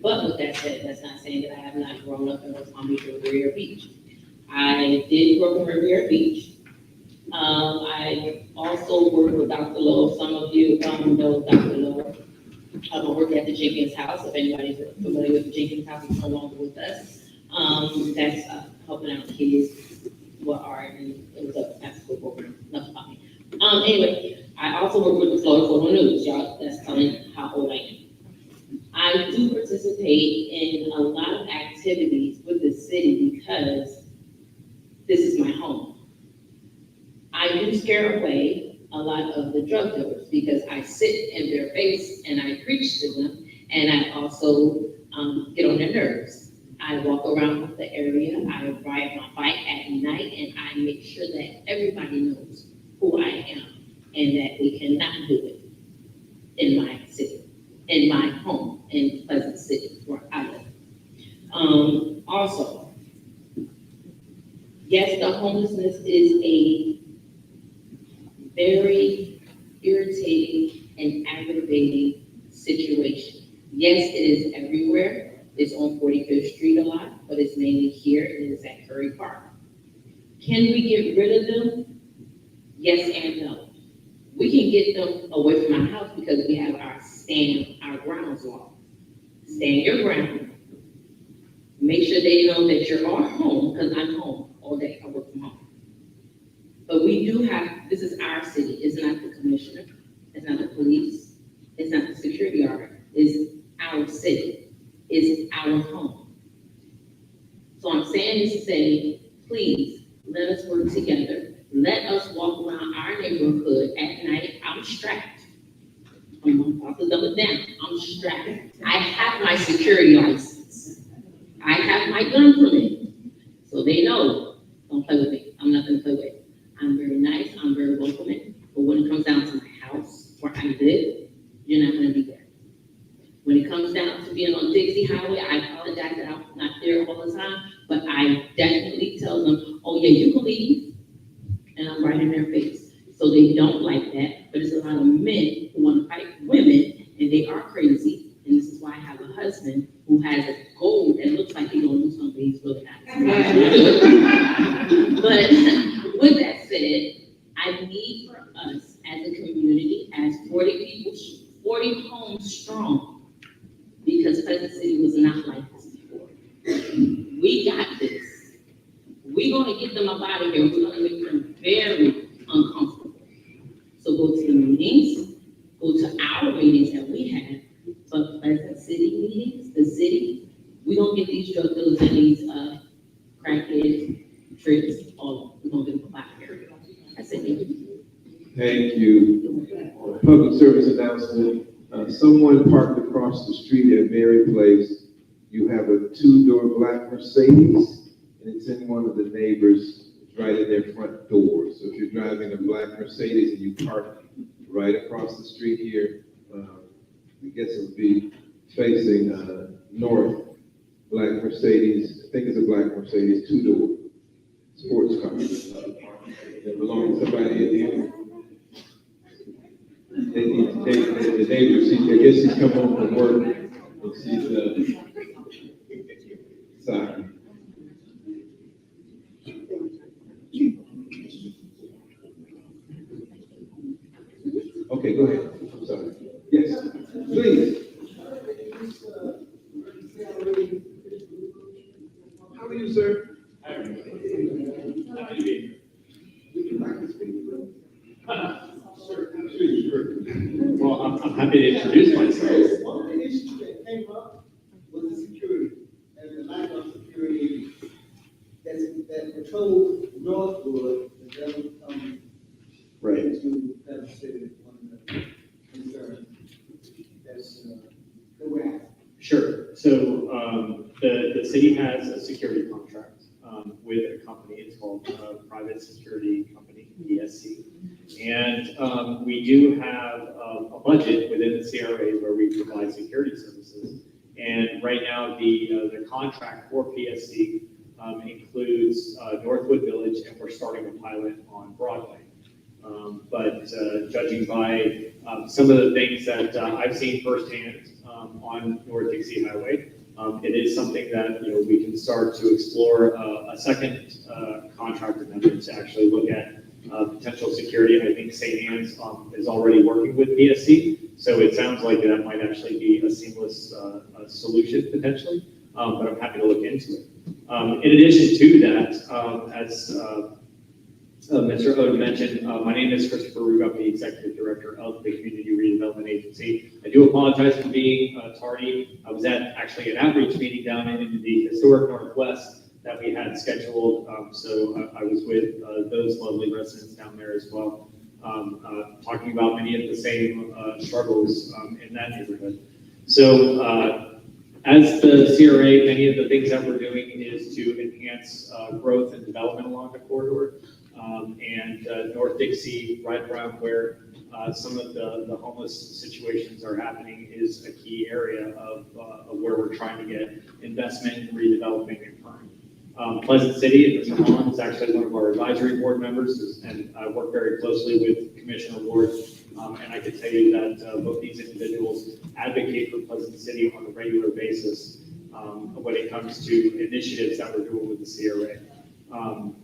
But with that said, that's not saying that I have not grown up in West Palm Beach or Riviera Beach. I did grow up in Riviera Beach. I also worked with Dr. Lowe. Some of you know Dr. Lowe. I worked at the Jenkins House. If anybody's familiar with the Jenkins House, it's no longer with us. That's helping out kids what are in, it was a after-school program. Enough about me. Anyway, I also work with the Florida Photo News. Y'all, that's telling how old I am. I do participate in a lot of activities with the city because this is my home. I do scare away a lot of the drug dealers because I sit in their face and I preach to them, and I also get on their nerves. I walk around the area, I ride my bike at night, and I make sure that everybody knows who I am and that we cannot do it in my city, in my home in Pleasant City where I live. Also, yes, the homelessness is a very irritating and aggravating situation. Yes, it is everywhere. It's on 45th Street a lot, but it's mainly here. It is at Curry Park. Can we get rid of them? Yes and no. We can get them away from our house because we have our grounds law. Stand your ground. Make sure they know that you're all home, because I'm home all day. I work from home. But we do have, this is our city. It's not the commissioner. It's not the police. It's not the security guard. It's our city. It's our home. So I'm saying this to say, please, let us work together. Let us walk around our neighborhood at night. I'm strapped. I'm about to dumb it down. I'm strapped. I have my security license. I have my gun permit. So they know, don't play with me. I'm nothing to play with. I'm very nice. I'm very welcoming. But when it comes down to my house where I live, you're not going to be there. When it comes down to being on Dixie Highway, I apologize that I'm not there all the time, but I definitely tell them, oh yeah, you can leave. And I'm right in their face. So they don't like that, but it's a lot of men who want to fight women, and they are crazy. And this is why I have a husband who has a goal that looks like he's going to do something he's really not. But with that said, I need for us as a community, as 40 people, 40 homes strong, Thank you. Public service announcement. Someone parked across the street at Mary Place. You have a two-door black Mercedes, and it's in one of the neighbors, it's right in their front door. So if you're driving a black Mercedes and you park right across the street here, I guess it would be facing north, black Mercedes, I think it's a black Mercedes, two-door sports car. That belongs to somebody in here. The neighbor, I guess she's come home from work and she's, sorry. Okay, go ahead. I'm sorry. Yes, please. How are you, sir? Well, I'm happy to introduce myself. One of the issues that came up was the security and the lack of security that patrolled Northwood and then come Right. into that city. One of the concerns that's the way. Sure. So the city has a security contract with a company. It's called Private Security Company, PSC. And we do have a budget within the CRA where we provide security services. And right now, the contract for PSC includes Northwood Village, and we're starting a pilot on Broadway. But judging by some of the things that I've seen firsthand on North Dixie Highway, it is something that we can start to explore a second contract amendment to actually look at potential security. I think St. Anne's is already working with PSC, so it sounds like that might actually be a seamless solution potentially. But I'm happy to look into it. In addition to that, as Mr. Ode mentioned, my name is Christopher Rube. I'm the Executive Director of the Community Redevelopment Agency. I do apologize for being tardy. I was at actually an outreach meeting down in the historic Northwest that we had scheduled. So I was with those lovely residents down there as well, talking about many of the same struggles in that neighborhood. So as the CRA, many of the things that we're doing is to enhance growth and development along the corridor. And North Dixie, right around where some of the homeless situations are happening, is a key area of where we're trying to get investment and redeveloping and occurring. Pleasant City, and Mr. Holland is actually one of our advisory board members, and I work very closely with Commissioner Ward. And I can tell you that both these individuals advocate for Pleasant City on a regular basis when it comes to initiatives that we're doing with the CRA.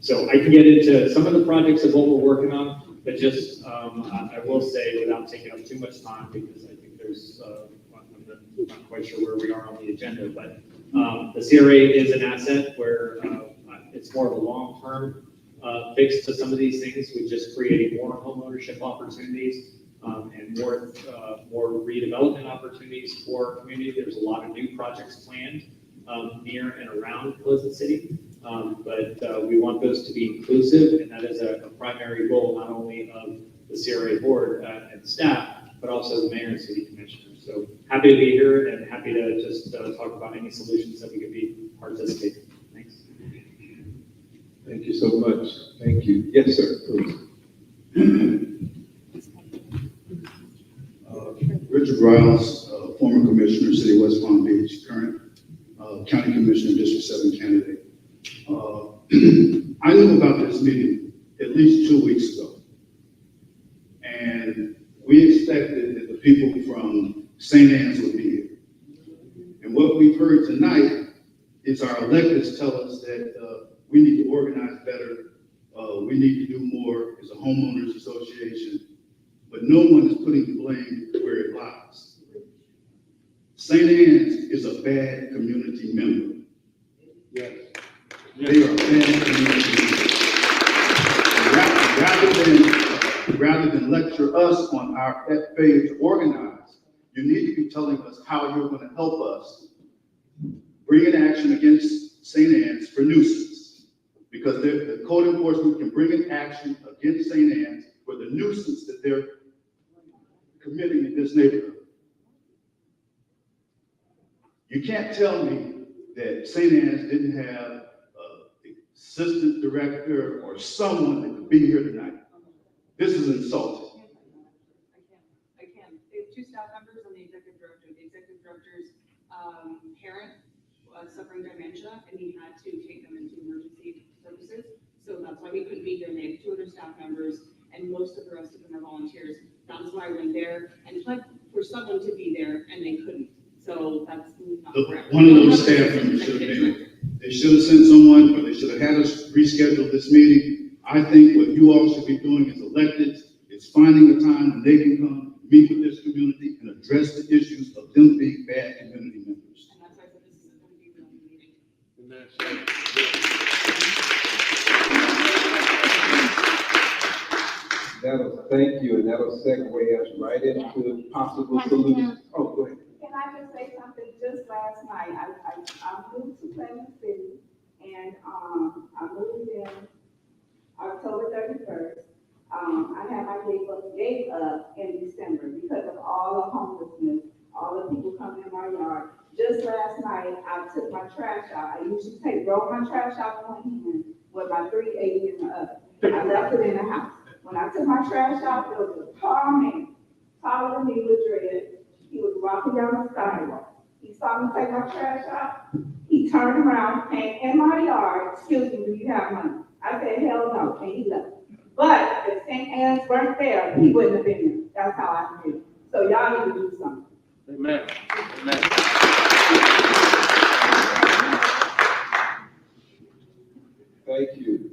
So I can get into some of the projects of what we're working on, but just I will say, without taking up too much time, because I think there's I'm not quite sure where we are on the agenda, but the CRA is an asset where it's more of a long-term fix to some of these things. We just creating more homeownership opportunities and more redevelopment opportunities for our community. There's a lot of new projects planned near and around Pleasant City. But we want those to be inclusive, and that is a primary goal not only of the CRA board and staff, but also the mayor and city commissioners. So happy to be here and happy to just talk about any solutions that we could be participating. Thanks. Thank you so much. Thank you. Yes, sir, please. Richard Riles, former commissioner, City of West Palm Beach, current county commissioner, District 7 candidate. I knew about this meeting at least 2 weeks ago. And we expected that the people from St. Anne's would be here. And what we've heard tonight is our electeds tell us that we need to organize better. We need to do more as a homeowners association. But no one is putting the blame where it lies. St. Anne's is a bad community member. Yes. They are bad community members. Rather than lecture us on our pet failure to organize, you need to be telling us how you're going to help us bring an action against St. Anne's for nuisance. Because the code enforcement can bring an action against St. Anne's for the nuisance that they're committing in this neighborhood. You can't tell me that St. Anne's didn't have an assistant director or someone that could be here tonight. This is insulting. I can. They have two staff members and the executive director. The executive director's parent was suffering dementia, and he had to take them into emergency services. So that's why he couldn't be here. And they have two other staff members, and most of the rest of them are volunteers. That's why I went there and pled for someone to be there, and they couldn't. So that's not correct. One of those staff members should have been, they should have sent someone, or they should have had us reschedule this meeting. I think what you all should be doing as electeds is finding a time when they can come, meet with this community, and address the issues of them being bad community members. And that's why I said this isn't going to be the only meeting. And that's That'll, thank you, and that'll segue us right into possible solutions. Oh, go ahead. Can I just say something? Just last night, I moved to Pleasant City, and, I moved in October 31st. I had my gate up in December because of all the homelessness, all the people coming in my yard. Just last night, I took my trash out. I usually roll my trash out one evening with my 380 in the oven. I left it in the house. When I took my trash out, there was a tall man, taller than me with dread. He was walking down the sidewalk. He saw me take my trash out. He turned around, came in my yard. Excuse me, do you have money? I said, hell no, and he left. But if St. Anne's weren't there, he wouldn't have been there. That's how I feel. So y'all need to do something. Amen. Amen. Thank you.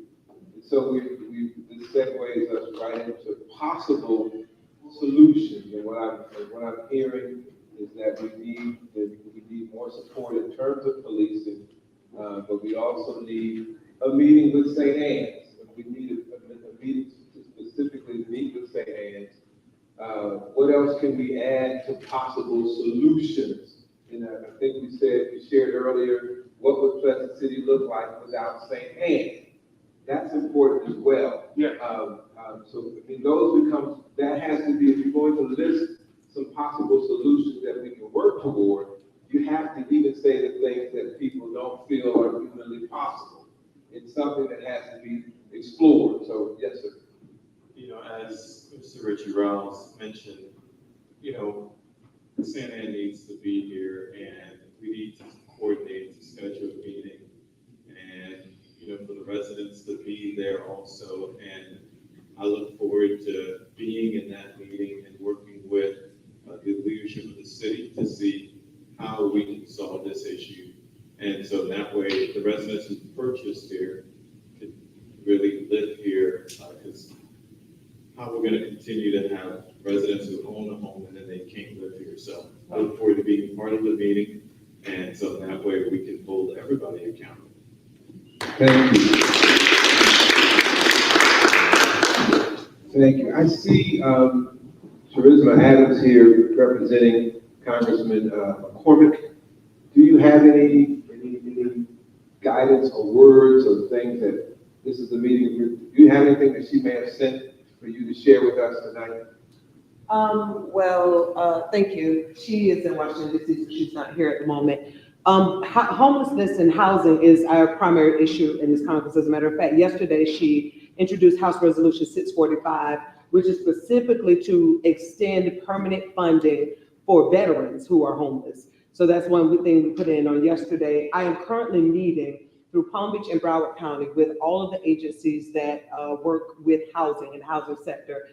So this segues us right into possible solutions. And what I'm hearing is that we need more support in terms of policing, but we also need a meeting with St. Anne's. We need a meeting to specifically meet with St. Anne's. What else can we add to possible solutions? And I think we shared earlier, what would Pleasant City look like without St. Anne's? That's important as well. Yeah. So I mean, those become, that has to be, if you're going to list some possible solutions that we can work toward, you have to even say the things that people don't feel are humanly possible. It's something that has to be explored. So yes, sir. You know, as Mr. Richie Rouse mentioned, you know, St. Anne needs to be here, and we need to coordinate to schedule a meeting, and you know, for the residents to be there also. And I look forward to being in that meeting and working with the leadership of the city to see how we can solve this issue. And so that way, the residents who purchased here could really live here, because how we're going to continue to have residents who own a home and then they can't live here. So I look forward to being part of the meeting, and so that way we can hold everybody accountable. Thank you. Thank you. I see Charisma Adams here representing Congressman McCormick. Do you have any guidance or words or things that this is the meeting? Do you have anything that she may have sent for you to share with us tonight? Thank you. She is in Washington, D.C., so she's not here at the moment. Homelessness and housing is our primary issue in this Congress. As a matter of fact, yesterday she introduced House Resolution 645, which is specifically to extend permanent funding for veterans who are homeless. So that's one thing we put in on yesterday. I am currently meeting through Palm Beach and Broward County with all of the agencies that work with housing and housing sector.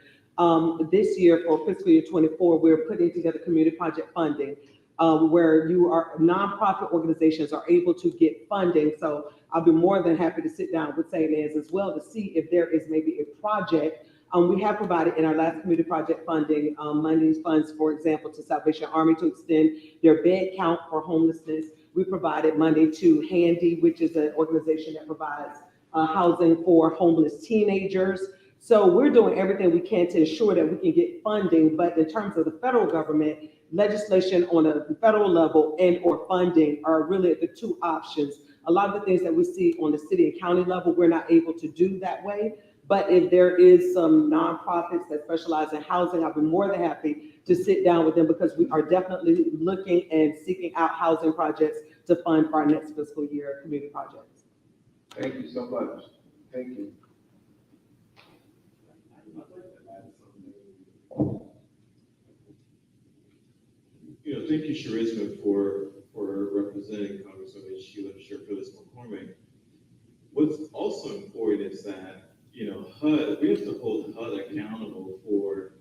This year, for fiscal year 24, we're putting together community project funding where nonprofit organizations are able to get funding. So I'll be more than happy to sit down with St. Anne's as well to see if there is maybe a project. We have provided in our last community project funding money funds, for example, to Salvation Army to extend their bed count for homelessness. We provided money to Handy, which is an organization that provides housing for homeless teenagers. So we're doing everything we can to ensure that we can get funding, but in terms of the federal government, legislation on a federal level and or funding are really the two options. A lot of the things that we see on the city and county level, we're not able to do that way. But if there is some nonprofits that specialize in housing, I've been more than happy to sit down with them because we are definitely looking and seeking out housing projects to fund for our next fiscal year community projects. Thank you so much. Thank you. You know, thank you, Charisma, for representing Congresswoman Sheila Phyllis McCormick. What's also important is that, you know, HUD, we have to hold HUD accountable for,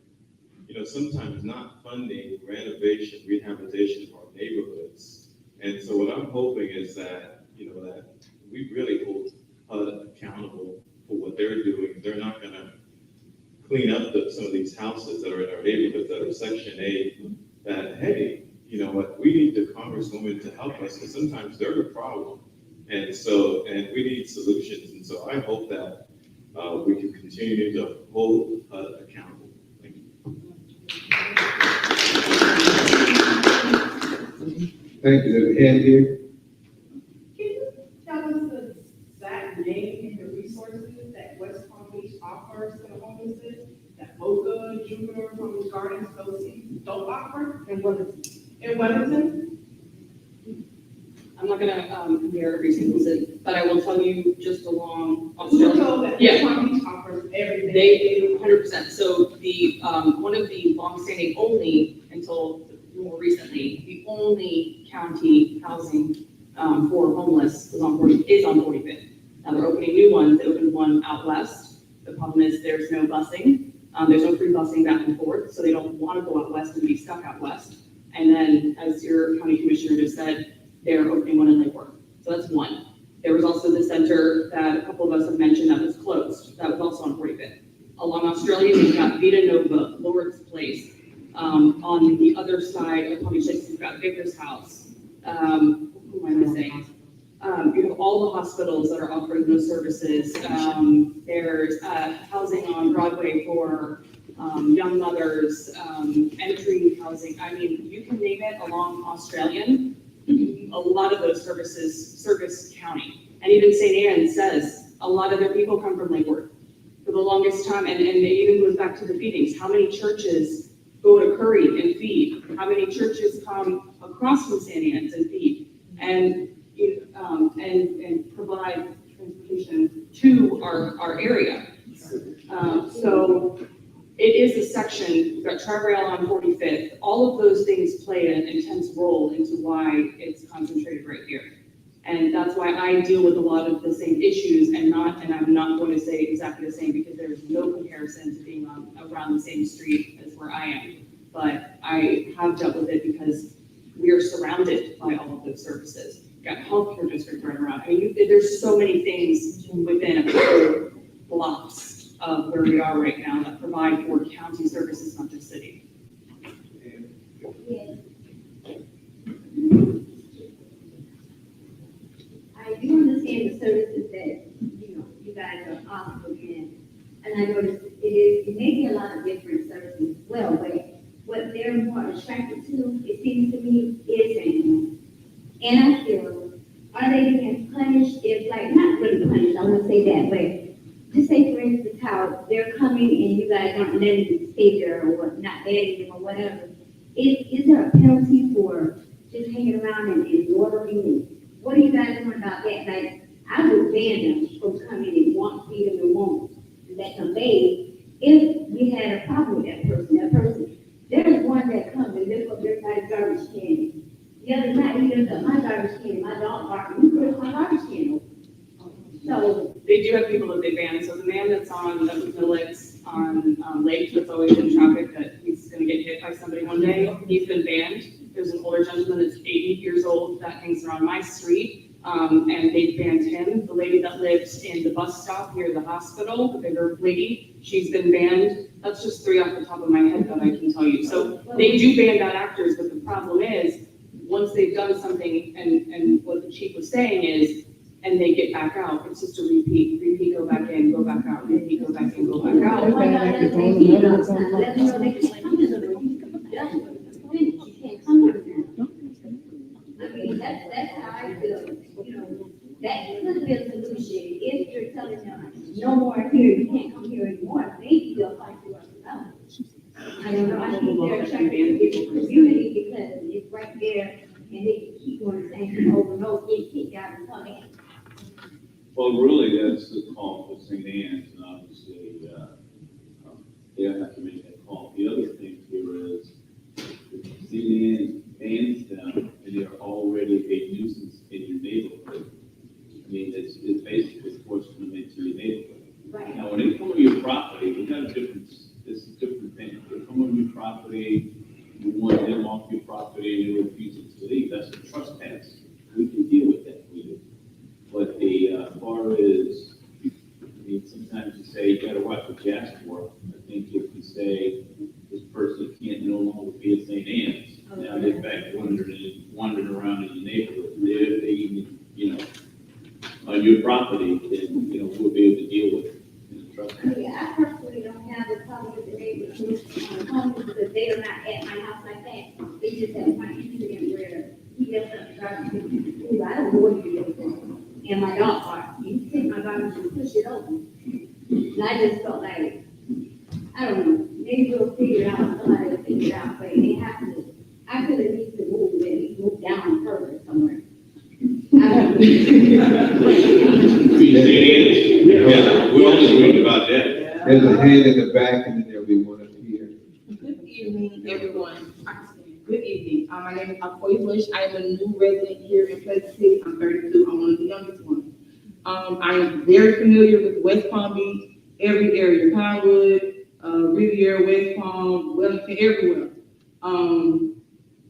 you know, sometimes not funding renovation, rehabilitation of our neighborhoods. And so what I'm hoping is that, you know, that we really hold HUD accountable for what they're doing. They're not gonna clean up some of these houses that are in our neighborhoods that are Section 8, that, hey, you know what, we need the Congresswoman to help us, because sometimes they're the problem. And so, and we need solutions. And so I hope that we can continue to hold accountable. Thank you. Thank you. There's a hand here. Can you tell us the exact name and the resources that West Palm Beach offers to the homeless, that Boca, Jupiter, Palm Gardens, those don't offer? And what is In Wellington? I'm not gonna compare every single city, but I will tell you just along I'm told Australia. that Yeah. West Palm Beach offers everything. They do 100%. So the, one of the longstanding only until more recently, the only county housing, for homeless is on 45th. Now they're opening new ones. They opened one out west. The problem is there's no busing. There's no free busing back and forth, so they don't want to go out west and be stuck out west. And then, as your county commissioner just said, they're opening one in Lake Worth. So that's one. There was also the center that a couple of us have mentioned that was closed. That was also on 45th. Along Australia, you've got Vita Nova, Lord's Place. On the other side of Palm Beach Lakes, you've got Vickers House. Who am I missing? You have all the hospitals that are offering those services. There's housing on Broadway for young mothers, entry housing. I mean, you can name it along Australian. A lot of those services service county. And even St. Anne says a lot of their people come from Lake Worth for the longest time. And it even goes back to the feedings. How many churches go to Curry and feed? How many churches come across from St. Anne's and feed? And provide transportation to our area. So it is a section, we've got Tri-Rail on 45th. All of those things play an intense role into why it's concentrated right here. And that's why I deal with a lot of the same issues and I'm not going to say exactly the same because there's no comparison to being around the same street as where I am. But I have dealt with it because we are surrounded by all of those services. Got healthcare district right around. I mean, there's so many things within a couple blocks of where we are right now that provide for county services, not just city. I do understand the services that, you guys are offering, and I noticed it may be a lot of different services as well, but what they're more attracted to, it seems to me, is animals. And I feel, are they being punished if, like, not really punished, I wouldn't say that, but just say, for instance, how they're coming and you guys aren't letting them stay there or not adding them or whatever. Is there a penalty for just hanging around and ordering? What are you guys doing about that? Like, I would ban them from coming and won't feed them and won't let them bathe if we had a problem with that person. There's one that comes and lifts up everybody's garbage can. The other night, he lifted up my garbage can, my dog barking, he put my garbage can over. So. They do have people that they ban. So the man that's on Phillips on Lake that's always in traffic that he's going to get hit by somebody one day, he's been banned. There's an older gentleman that's 80 years old that hangs around my street, and they banned him. The lady that lives in the bus stop near the hospital, the bigger lady, she's been banned. That's just 3 off the top of my head that I can tell you. So they do ban bad actors, but the problem is, once they've done something, and what the chief was saying is, and they get back out, it's just a repeat, go back in, go back out, repeat, go back in, go back out. I mean, that's how I feel, that could be a solution, if you're telling them, no more here, you can't come don't know, I think they're trying to get the community because it's right there and they keep on saying over and over, they keep out of money. Well, really, that's the call for St. Anne's, and obviously, they have to make that call. The other thing here is, if St. Anne's bans them, and they're already a nuisance in your neighborhood. I mean, it's basically forcing them into your neighborhood. Right. Now, when they come on your property, we got a different, it's a different thing. If they come on your property, you want them off your property, and they're refusing to leave, that's a trespass. We can deal with that for you. But as far as, I mean, sometimes you say, you gotta watch what you ask for. I think if you say, this person can't no longer be at St. Anne's, now they're back wandering around in your neighborhood, they even, on your property, then, we'll be able to deal with it. Yeah, I personally don't have a problem with the neighbors homes because they are not at my house like that. They just have my incident where he just drives me. I don't know what you do. And my dog barks. You take my dog and push it over. And I just felt like, I don't know, maybe we'll figure it out, somebody will figure it out, but they have to, I feel it needs to move, maybe move down further somewhere. I don't know. Yeah, we're all agreeing about that. There's a hand in the back and then there'll be one up here. Good evening, everyone. Good evening. My name is Akoya Bush. I am a new resident here in Pleasant City. I'm 32. I'm one of the youngest ones. I am very familiar with West Palm Beach, every area, Pinewood, Riviera, West Palm, Wellington, everywhere.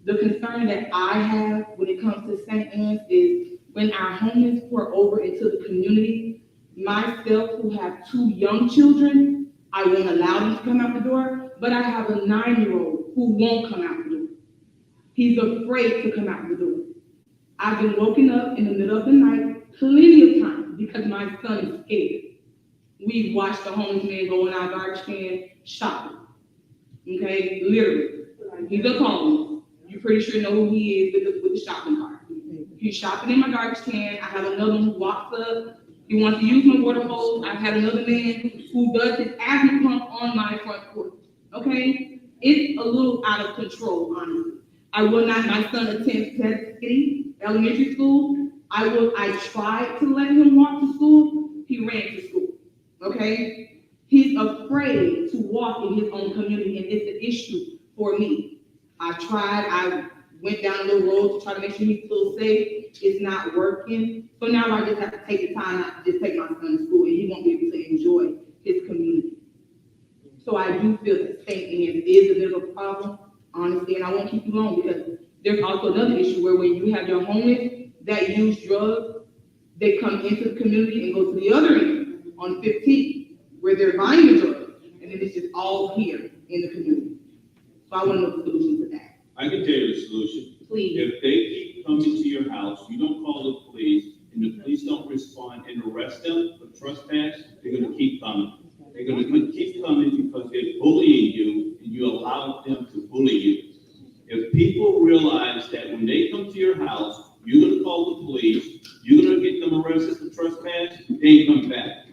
The concern that I have when it comes to St. Anne's is when our homeless pour over into the community, myself who have 2 young children, I won't allow them to come out the door, but I have a 9-year-old who won't come out the door. He's afraid to come out the door. I've been woken up in the middle of the night plenty of times because my son is scared. We've watched the homeless man go in our garbage can shopping. Okay, literally. He's a homeless. You pretty sure know who he is with the shopping cart. He's shopping in my garbage can. I have another one who walks up. He wants to use my water hose. I've had another man who does his asthma pump on my front porch. Okay? It's a little out of control, honestly. I will not, my son attends Pleasant City Elementary School. I tried to let him walk to school. He ran to school. Okay? He's afraid to walk in his own community, and it's an issue for me. I went down a little road to try to make sure he feels safe. It's not working. So now I just have to take the time out to just take my son to school, and he won't be able to enjoy his community. So I do feel that St. Anne's is a bit of a problem, honestly, and I won't keep you long because there's also another issue where when you have your homeless that use drugs, they come into the community and go to the other end on 15, where they're buying the drugs, and then it's just all here in the community. So I want to know the solution to that. I can tell you the solution. Please. If they keep coming to your house, you don't call the police, and the police don't respond and arrest them for trespass, they're gonna keep coming. They're gonna keep coming because they're bullying you, and you allow them to bully you. If people realize that when they come to your house, you're gonna call the police, you're gonna get them arrested for trespass, they ain't come back.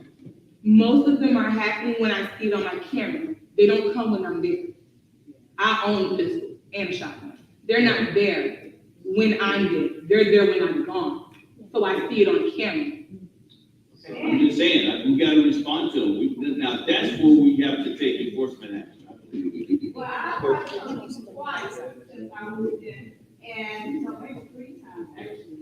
Most of them are happening when I see it on my camera. They don't come when I'm there. I own a pistol and a shotgun. They're not there when I'm there. They're there when I'm gone. So I see it on camera. I'm just saying, we gotta respond to them. Now, that's where we have to take enforcement action. Well, I've watched them twice since I moved in, and so maybe 3 times actually.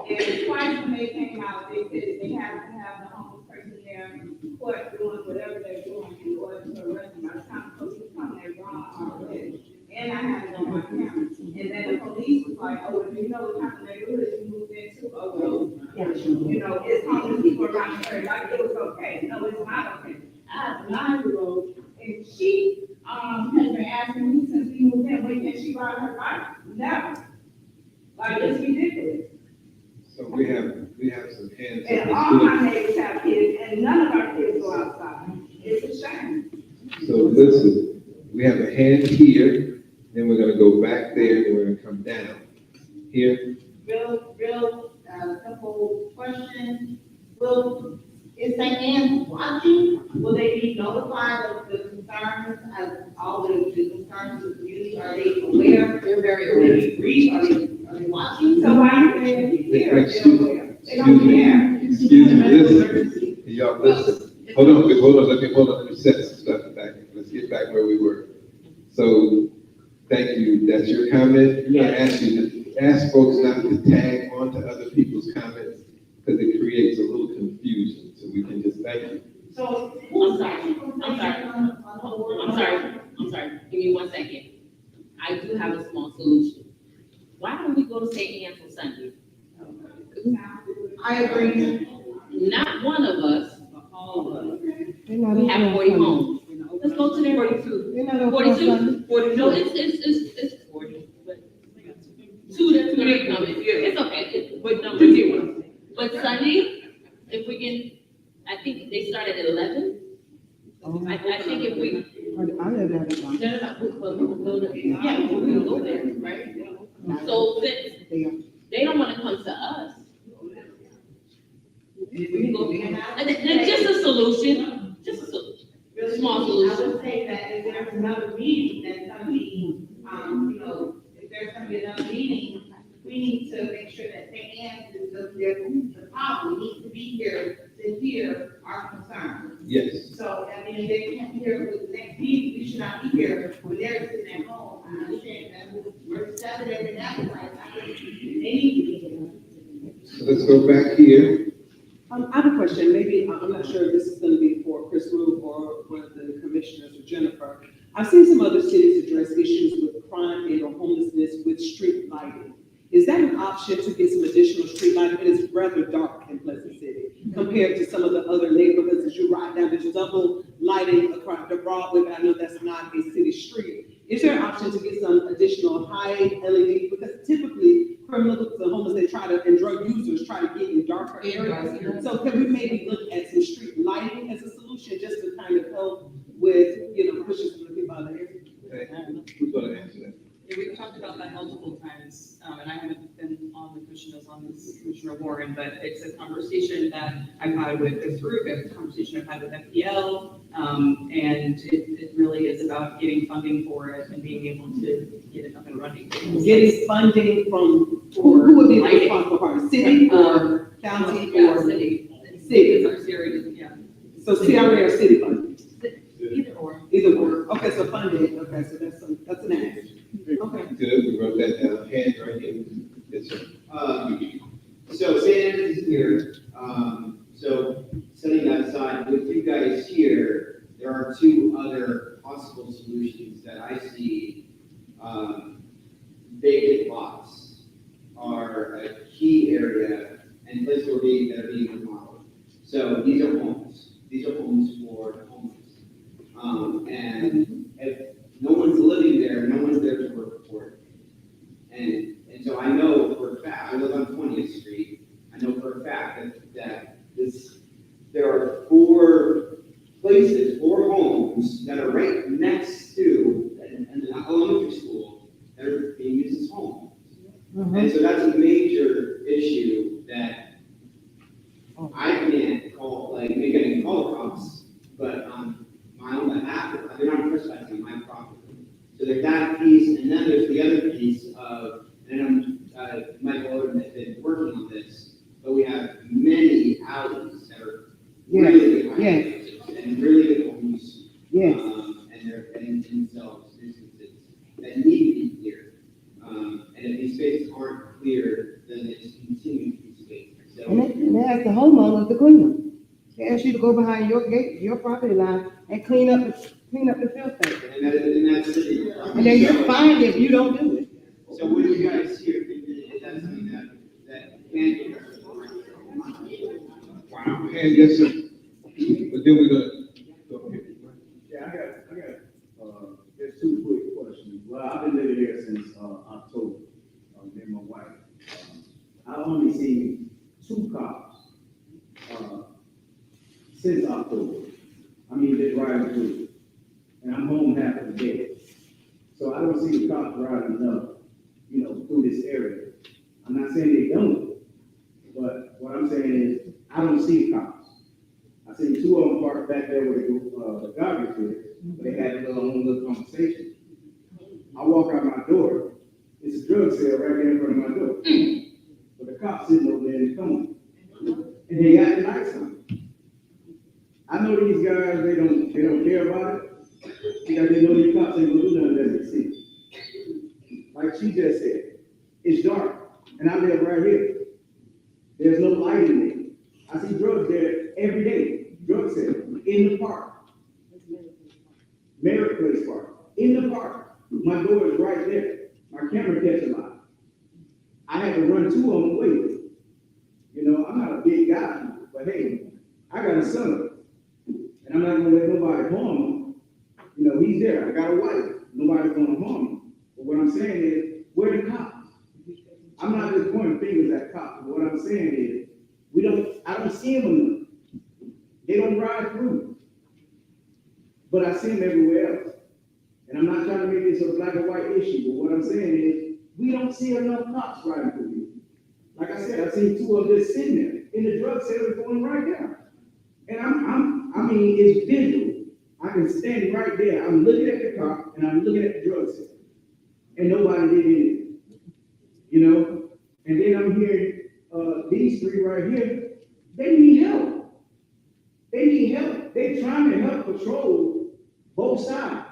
And twice when they came out, they said they have to have the homeless person there in court doing whatever they're doing in order to arrest them. By the time the police come, they're gone already. And I have it on my camera. And then the police was like, oh, well, you know what kind of neighborhood you moved into? Oh, well, it's homeless people around here. Like, it was okay. No, it's not okay. I have a 9-year-old, and she has been asking me since we moved in, when can she ride her bike? Never. Like, it's ridiculous. So we have some hands. And all my neighbors have kids, and none of our kids go outside. It's a shame. So listen, we have a hand here, then we're gonna go back there, then we're gonna come down. Here, Real simple question. Will is St. Anne's watching? Will they be notified of the concerns, of all the concerns of the community? Are they aware? They're very Will aware. they read? Are they watching? So why you saying it's here? Excuse me. They don't care. Excuse me, listen, y'all, listen, hold on, let me set some stuff back, let's get back where we were. So, thank you, that's your comment, I'm gonna ask folks not to tag on to other people's comments, because it creates a little confusion, so we can just thank you. So. I'm sorry, give me 1 second. I do have a small solution. Why don't we go to St. Anne's on Sunday? I agree. Not one of us, but all of us. We have 40 homes. Let's go to their 42. 42? 40, no, it's 40, but two that's gonna be coming. It's okay, but number two. But Sunday, if we can, I think they start at 11. I think if we. I live there. We'll go to, yeah, we'll go there, right? So since they don't wanna come to us, we can go, and it's just a solution, small I solution. would say that if there's another meeting that's gonna be, if there's gonna be another meeting, we need to make sure that St. Anne's is the problem, needs to be here to hear our concerns. Yes. So, I mean, they can't hear with the next meeting, we should not be here when they're sitting at home. I understand that we're Saturday and after, they need to be here. So let's go back here. I have a question, maybe, I'm not sure if this is gonna be for Chris Rube or one of the commissioners or Jennifer. I've seen some other cities address issues with crime and or homelessness with street lighting. Is that an option to get some additional street lighting? It is rather dark in Pleasant City compared to some of the other neighborhoods as you ride down, there's double lighting across the Broadway, but I know that's not a city street. Is there an option to get some additional high LED? Because typically criminals and homeless, they try to, and drug users try to get in darker areas. So can we maybe look at some street lighting as a solution just to kind of help with, pushing some of the people out of there? Who's gonna answer that? Yeah, we've talked about that multiple times, and I haven't been on the commission as long as Commissioner Warren, but it's a conversation that I've had with this group, it's a conversation I've had with FPL, and it really is about getting funding for it and being able to get it up and running. Getting funding from, who would be responsible for it? City or county or? City. City. It's our series, yeah. So CRA or city funding? Either or. Either or. Okay, so funding, okay, so that's an ask. Okay. Good, we wrote that down, hand right here. Yes, sir. So St. Anne's is here, so setting that aside, with you guys here, there are two other possible solutions that I see. Vacant lots are a key area and places that are being remodeled. So these are homes for the homeless. And if no one's living there, no one's there to work for it. And so I know for a fact, I live on 20th Street, I know for a fact that there are four homes that are right next to an elementary school that are being used as homes. And so that's a major issue that I can't call, make any call cops, but on my own behalf, they're not trespassing my property. So there's that piece, and then there's the other piece of, and Michael Odom has been working on this, but we have many alleys that are really good houses and really good homes. Yes. And they're in themselves businesses that need to be cleared. And if these spaces aren't cleared, then they just continue to be spaces. So, And they ask the homeowners to clean them. They ask you to go behind your gate, your property line, and clean up the filth. and that's city. And then you're fined if you don't do it. So what do you guys here think is that something that can be addressed? Wow, and yes, sir. But then we're gonna go ahead. Yeah, I got, just two quick questions. Well, I've been living here since, October, me and my wife. I only seen 2 cops, since October. I mean, they're driving through, and I'm home half of the day. So I don't see the cops driving up, through this area. I'm not saying they don't, but what I'm saying is, I don't see cops. seen two of them parked back there where the garbage is, but they had a little conversation. I walk out my door, it's a drug sale right there in front of my door. But the cops sitting over there in the corner, and they got the lights on. I know these guys, they don't care about it, because they know these cops ain't gonna do nothing that they see. Like she just said, it's dark, and I live right here. There's no light in there. I see drugs there every day, drug sales, in the park. Merritt Place Park, in the park. My door is right there. My camera catch a lot. I had to run two of them away. You know, I'm not a big guy, but hey, I got a son, and I'm not gonna let nobody harm him. You know, he's there. I got a wife. Nobody's gonna harm him. But what I'm saying is, where the cops? I'm not just pointing fingers at cops. But what I'm saying is, I don't see them enough. They don't ride through. But I see them everywhere else. And I'm not trying to make this a black and white issue, but what I'm saying is, we don't see enough cops riding through here. Like I said, I've seen two of them just sitting there, and the drug sales going right there. And I mean, it's visual. I can stand right there, I'm looking at the cop, and I'm looking at the drug sale. And nobody did anything. You know? And then I'm hearing, these three right here, they need help. They need help. They're trying to help patrol both sides.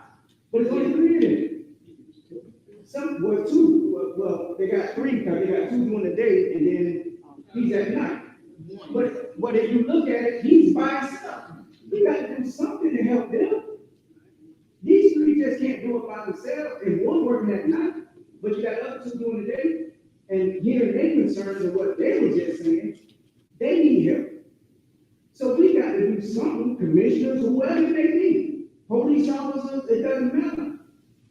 But it's only three of them. Well, they got three, because they got two during the day, and then he's at night. But if you look at it, he's by himself. We got to do something to help them. These three just can't do it by themselves, and one working at night, but you got other two during the day, and hearing their concerns of what they were just saying, they need help. So we got to do something, commissioners, whoever they need, police officers, it doesn't matter.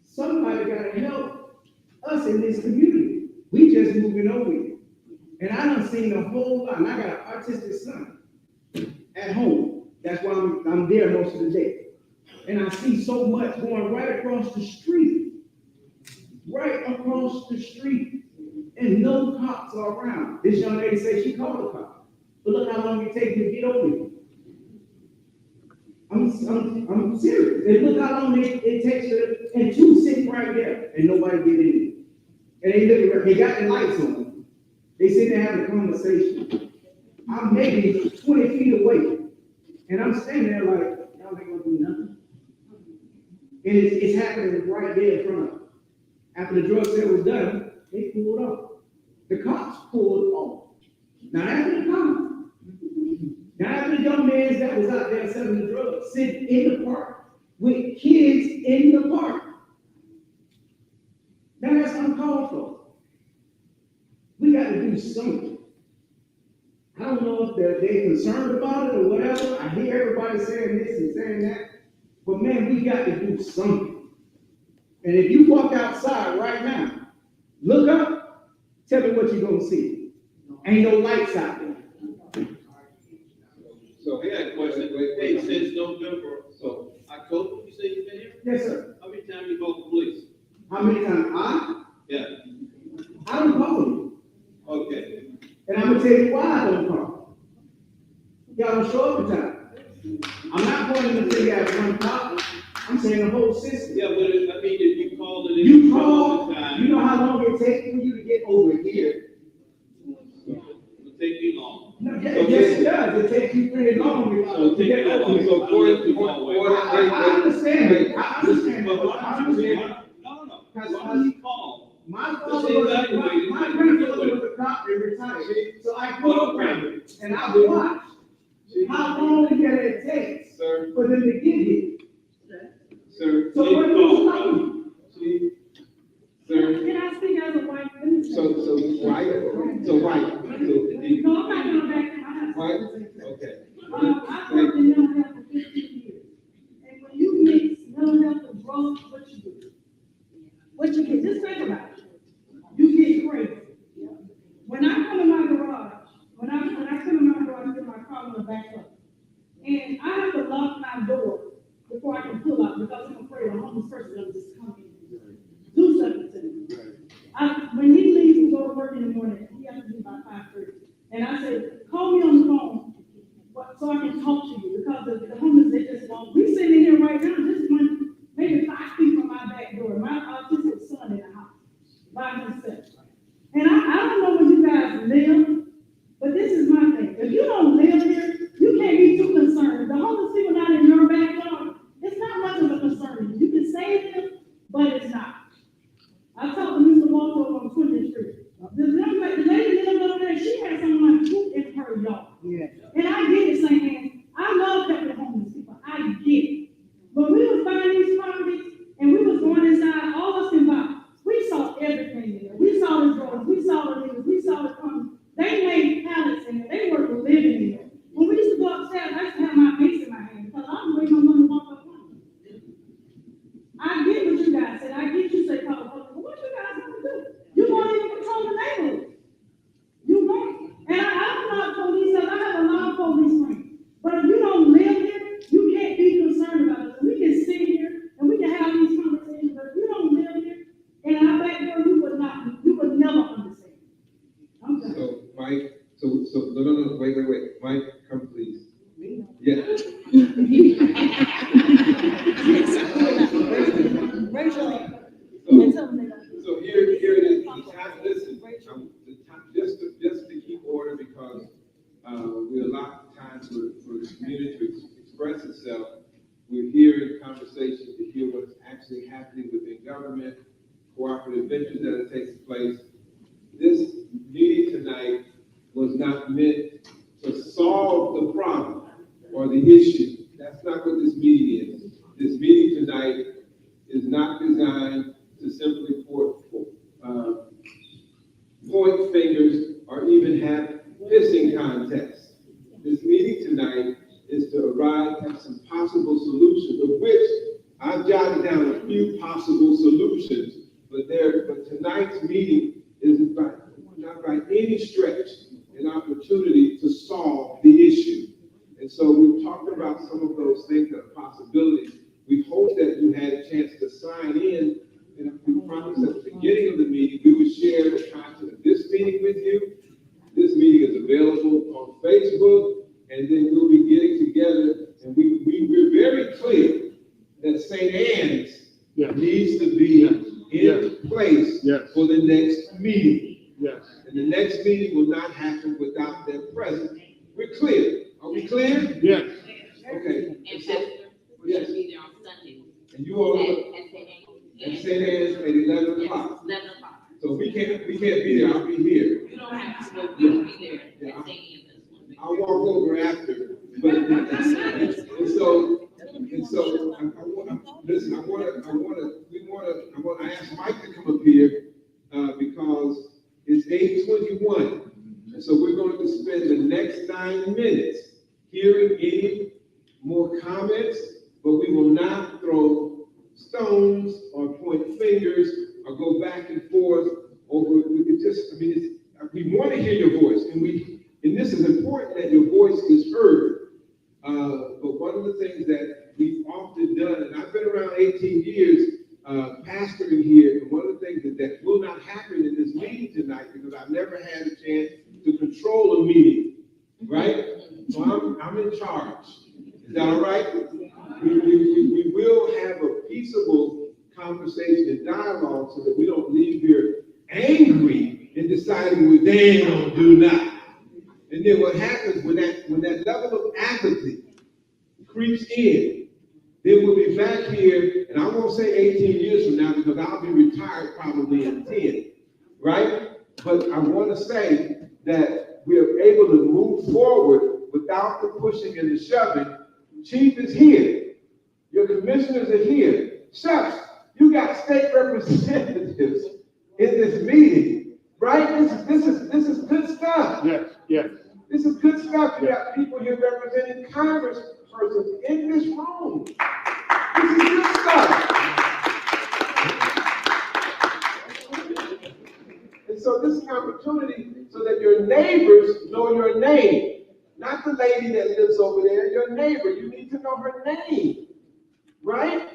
Somebody got to help us in this community. We just moving over here. And I done seen a whole lot, and I got an autistic son at home. That's why I'm there most of the day. And I see so much going right across the street. Right across the street. And no cops are around. This young lady said she called a cop. But look how long it takes to get over here. I'm serious. And look how long it takes to, and two sitting right there, and nobody get in. And they looking around, they got the lights on. They sitting there having a conversation. I'm maybe 20 feet away. And I'm standing there like, y'all ain't gonna do nothing. And it's happening right there in front of them. After the drug sale was done, they pulled off. The cops pulled off. Not after the cops. Not after the young man that was out there selling the drugs, sitting in the park with kids in the park. Now that's uncalled for. We got to do something. I don't know if they're concerned about it or whatever. I hear everybody saying this and saying that. But man, we got to do something. And if you walk outside right now, look up, tell me what you're going to see. Ain't no lights out there. So I got a question. Hey, since November, so October, you say you've been here? Yes, sir. How many times you called the police? How many times? Yeah. I don't call you. Okay. And I'm going to tell you why I don't call. Y'all don't show up in time. I'm not pointing to figure out one cop. I'm saying the whole system. Yeah, but I mean, if you called it in. You call, you know how long it takes for you to get over here. It'll take me long. No, yes, it does. It takes you pretty long to get over here. So I understand it. I understand it. I understand it. No. Why you call? My father was a cop and retired. So I go around and I watch how long it takes for them to get here. Sir, So what are you talking? Sir. Can I speak as a white? So white. No, I'm not going back to my house. White. Okay. I've worked in mental health for 15 years. And when you mix mental health and drugs, what you do? What you get? Just think about it. You get crazy. When I come in my garage, when I come in my garage, I get my car on the back up. And I have to lock my door before I can pull out because I'm afraid a homeless person will just come in and do something to me. When he leaves to go to work in the morning, he has to be by 5:30. And I said, call me on the phone so I can talk to you because save them, but it's not. I talked to Mr. Walter on 20th Street. The lady living over there, she had someone poop in her yard. Yeah. And I get it, St. Anne. I love helping homeless people. I get it. But we was buying these properties and we was going inside, all us involved. We saw everything there. We saw the drugs, we saw the niggas, we saw the criminals. They made pallets in there. They were living in there. When we used to go upstairs, I used to have my mace in my hand because I'm waiting on one to walk up on. I get what you guys said. I get you say call the police. But what you guys want to do? You want to even control the neighborhood. You want. And I'm not police, and I have a lot of police friends. But if you don't live here, you can't be concerned about it. We can sit here and we can have these conversations, but if you don't live here, and I bet you would never understand. I'm sorry. So, Mike, no, wait. Mike, come please. Yeah. So here it is. The time, listen, just to keep order because we allow time for the community to express itself. We're here in conversation to hear what's actually happening within government, cooperative ventures that are taking place. This meeting tonight was not meant to solve the problem or the issue. That's not what this meeting is. This meeting tonight is not designed to simply point fingers or even have pissing contests. This meeting tonight is to arrive at some possible solutions, of which I've jotted down a few possible solutions, but tonight's meeting is not by any stretch an opportunity to solve the issue. And so we've talked about some of those things that are possibilities. We hope that you had a chance to sign in, and we promised at the beginning of the meeting, we would share the content of this meeting with you. This meeting is available on Facebook, and then we'll be getting together, and we're very clear that St. Anne's needs to be in place for the next meeting. Yes. And the next meeting will not happen without their presence. We're clear. Are we clear? Yes. Okay. And Pastor, we're going to be there on Sunday. And you all At St. Anne's at 11 o'clock. 11 o'clock. So we can't be there. I'll be here. You don't have to go, we'll be there at St. Anne's. I'll walk over after. But and so listen. I asked Mike to come up here because it's 8:21, and so we're going to spend the next 9 minutes hearing any more comments, but we will not throw stones or point fingers or go back and forth over. We want to hear your voice, and this is important that your voice is heard. But one of the things that we've often done, and I've been around 18 years pastoring here, and one of the things that will not happen in this meeting tonight, because I've never had a chance to control a meeting, right? So I'm in charge. Is that all right? We will have a peaceable conversation and dialogue so that we don't leave here angry and deciding what they ain't gonna do now. And then what happens when that level of apathy creeps in, then we'll be back here, and I won't say 18 years from now because I'll be retired probably in 10, right? But I want to say that we are able to move forward without the pushing and the shoving. Chief is here. Your commissioners are here. Shucks, you got state representatives in this meeting, right? This is good stuff. Yes. This is good stuff. You got people here representing congresspersons in this room. This is good stuff. And so this is an opportunity so that your neighbors know your name. Not the lady that lives over there, your neighbor. You need to know her name, right?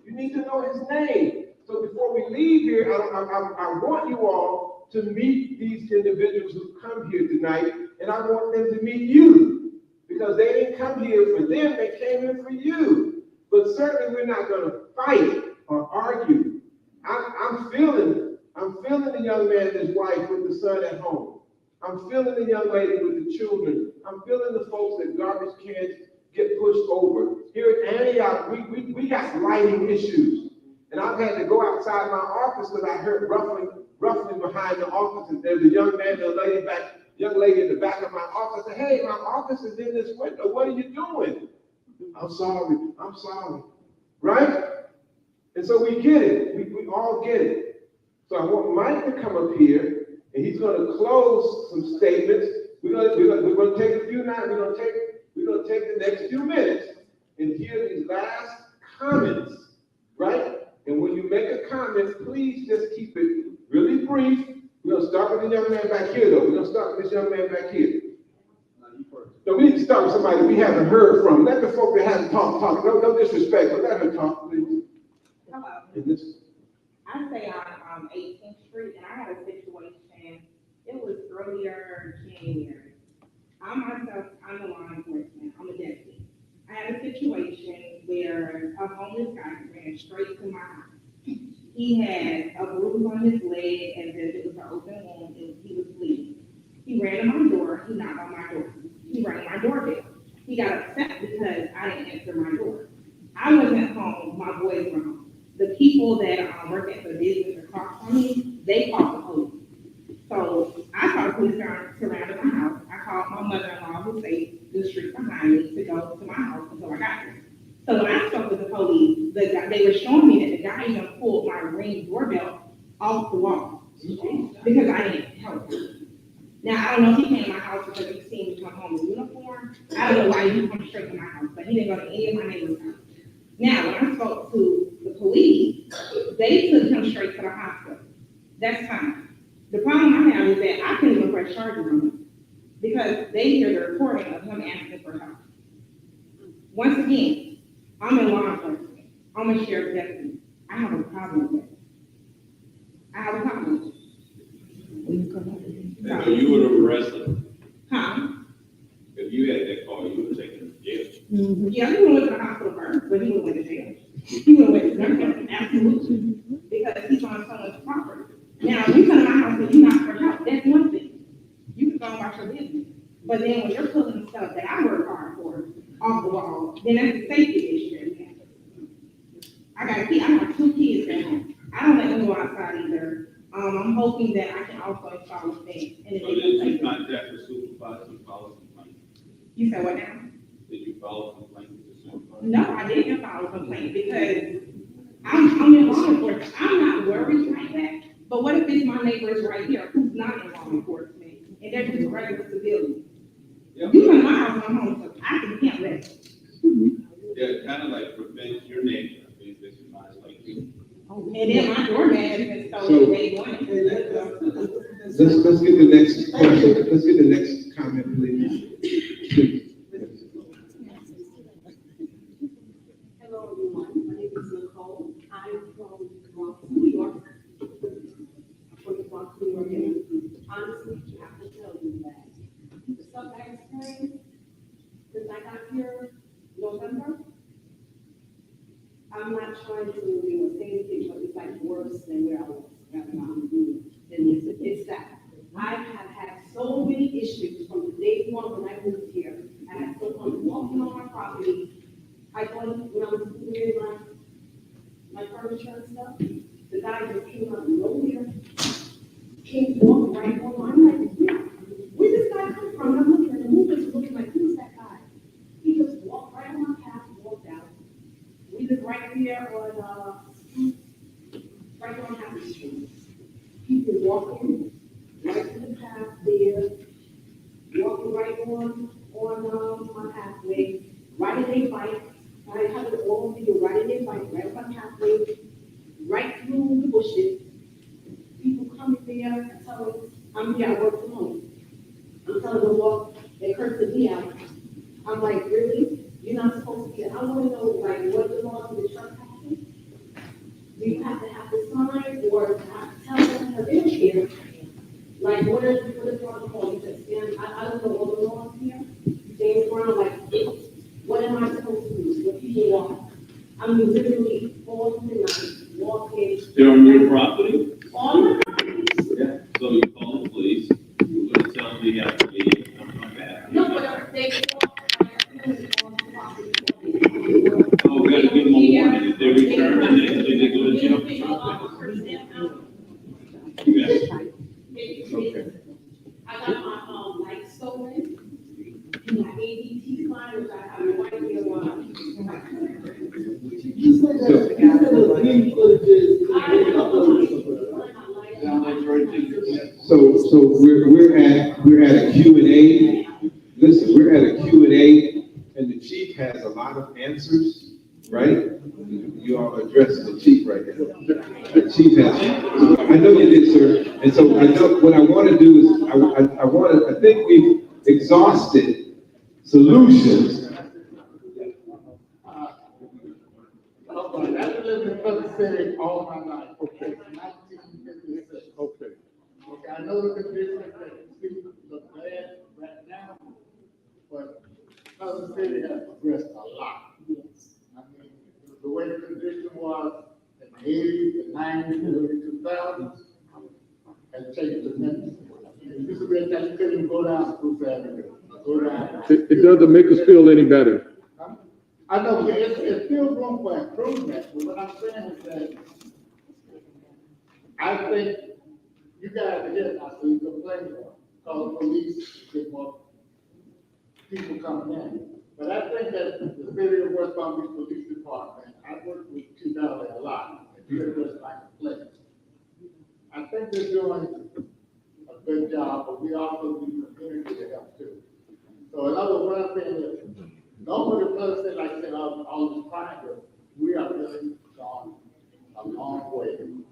You need to know his name. So before we leave here, I want you all to meet these individuals who come here tonight, and I want them to meet you, because they didn't come here for them, they came here for you. But certainly we're not going to fight or argue. I'm feeling the young man and his wife with the son at home. I'm feeling the young lady with the children. I'm feeling the folks that garbage cans get pushed over. Here at Antioch, we got lighting issues. And I've had to go outside my office because I heard ruffling behind the office, and there's a young man and a young lady in the back of my office said, "Hey, my office is in this window. What are you doing?" I'm sorry, right? And so we get it. We all get it. So I want Mike to come up here, and he's going to close some statements. We're going to take a few now. We're going to take the next few minutes and hear these last comments, right? And when you make a comment, please just keep it really brief. We're going to start with the young man back here, though. We're going to start with this young man back here. No, we need to start with somebody we haven't heard from. Let the folk that haven't talked talk. No disrespect, but let her talk, please. Hello. I stay on 18th Street, and I had a situation. It was earlier January. I myself, I'm a law enforcement. I'm a deputy. I had a situation where a homeless guy ran straight to my house. He had a bruise on his leg, and then it was an open wound, and he was bleeding. He ran to my door. He knocked on my door. He rang my doorbell. He got upset because I didn't answer my door. I wasn't home. My boys were home. The people that work at the business across from me, they called the police. So I called the police surrounded my house. I called my mother-in-law who stayed the street behind me to go to my house until I got there. So when I spoke with the police, they were showing me that the guy even pulled my Ring doorbell off the wall because I didn't help him. Now, I don't know if he came to my house because he seen me come home in uniform. I don't know why he come straight to my house, but he didn't go to any of my neighbors' house. Now, when I spoke to the police, they took him straight to the hospital. That's fine. The problem I have is that I couldn't even press charges on him because they hear the recording of him asking for help. Once again, I'm in law enforcement. I'm a sheriff's deputy. I have a problem with that. I have a problem with it. So you would have arrested him. Huh? If you had that car, you would have taken him to jail. Yeah, he would have went to the hospital first, but he would have went to jail. He would have went to jail, absolutely, because he's on someone's property. Now, if you come to my house and you knock for help, that's one thing. You can go about your business. But then when you're pulling stuff that I work hard for off the wall, then that's a safety issue that we have. I got 2 kids at home. I don't let them go outside either. I'm hoping that I can also install a fence. So did you contact the supervisor and file a complaint? You said what now? Did you file a complaint with the supervisor? No, I didn't file a complaint because I'm in law enforcement. I'm not worried like that. But what if it's my neighbors right here who's not in law enforcement and they're just regular civilians? Yeah. You come to my house, I'm home, so I can handle that. Yeah, kind of like prevent your neighbor being victimized like you. And then my doorman has been stolen day one. Let's get the next question. Let's get the next comment, please. Hello, everyone. My name is Nicole. I'm from Bronx, New York. From the Bronx, New York. And honestly, I have to tell you that the stuff I experienced since I got here November, I'm not trying to say anything, but it's like worse than where I was. It's that I have had so many issues from the day one when I moved here. I had someone walking on my property. I thought when I was doing my furniture and stuff, the guy just came out of nowhere, came walking right on. I'm like, where this guy come from? And I'm looking at the movement, looking like, who's that guy? He just walked right on my path, walked out. We live right here on, right on Happy Street. People walking right to the path there, walking right on my pathway, riding their bike. I have it all video, riding their bike right on my pathway, right through the bushes. People coming there and telling, I'm here, I work from home. I'm telling them, walk, they cursing me out. I'm like, really? You're not supposed to be. I want to know, like, what the laws of the trespassing? Do you have to have the sign or have to tell them that they're here? Like, what is the law called? I don't know all the laws here. James Brown, like, what am I supposed to do? What people walk? I mean, literally, all through the night, walking. They're on your property? On my property. Yeah. So you call the police, you're gonna tell them they have to leave, and come back. No, but they walk on the property. Oh, we gotta give them a warning, if they return, and they go to jail. So we're at a Q&A. Listen, we're at a Q&A, and the chief has a lot of answers, right? You all addressing the chief right now. The chief has, I know you did, sir. And so I know what I want to do is I think we've exhausted solutions. I've lived in Pleasant City all my life. Okay. 1956. Okay. Okay, I know the conditions that people look bad right now, but Pleasant City has progressed a lot. I mean, the way the condition was in the 80s, the 90s, the early 2000s, has changed tremendously. It used to be that you couldn't even go down Spruce Avenue, go down. It doesn't make us feel any better. I know, but it's still room for improvement, but what I'm saying is that I think you guys are here now, so you complain, call the police, get more people coming in. But I think that the city of West Palm Beach Police Department, I work with Chief Valley a lot, and you're just like a place. I think they're doing a good job, but we also need community to help too. So in other words, what I'm saying is, nobody does say like said all this crime, but we are really gone a long way. And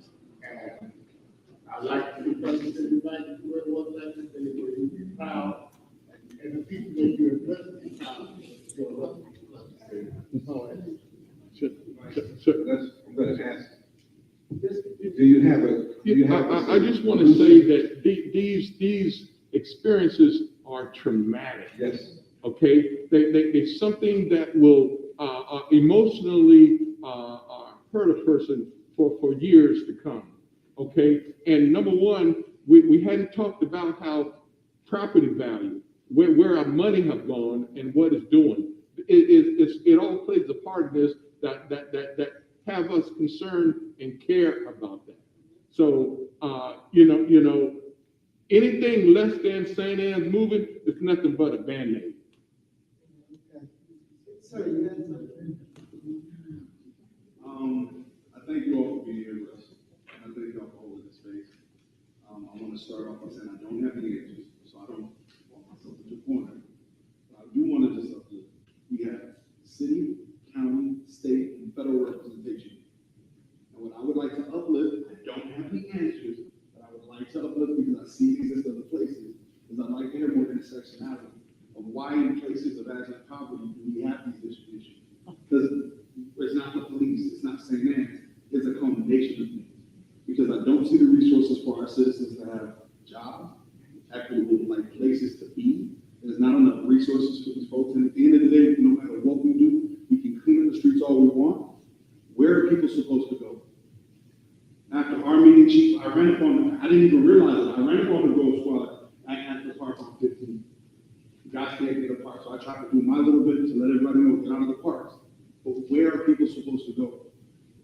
I'd like to see Pleasant City back to where it was last year, where you be proud, and the people that you're addressing, proud, you're welcome to Pleasant City. I'm going to ask. Do you have a? I just want to say that these experiences are traumatic. Yes. Okay, it's something that will emotionally hurt a person for years to come. Okay, and number one, we hadn't talked about how property value, where our money have gone and what it's doing. It all plays a part of this that have us concerned and care about that. So anything less than St. Anne's moving is nothing but a Band-Aid. I thank you all for being here with us, and I thank you all for holding this space. I want to start off by saying I don't have the answers, so I don't want myself into a corner. But I do want to just uplift. We have city, county, state, and federal representation. And what I would like to uplift, I don't have the answers, but I would like to uplift because I see it exist other places, is I'd like to hear more intersectionality of why in places of abject poverty do we have these issues. Because it's not the police, it's not St. Anne's, it's a combination of things. Because I don't see the resources for our citizens to have jobs, equitable like places to be. There's not enough resources for these folks. And at the end of the day, no matter what we do, we can clean up the streets all we want. Where are people supposed to go? After our meeting, chief, I ran up on them. I didn't even realize it. I ran up on the Gold Squad at the park on 15. Guys can't get a park, so I tried to do my little bit to let everybody know get out of the parks. But where are people supposed to go?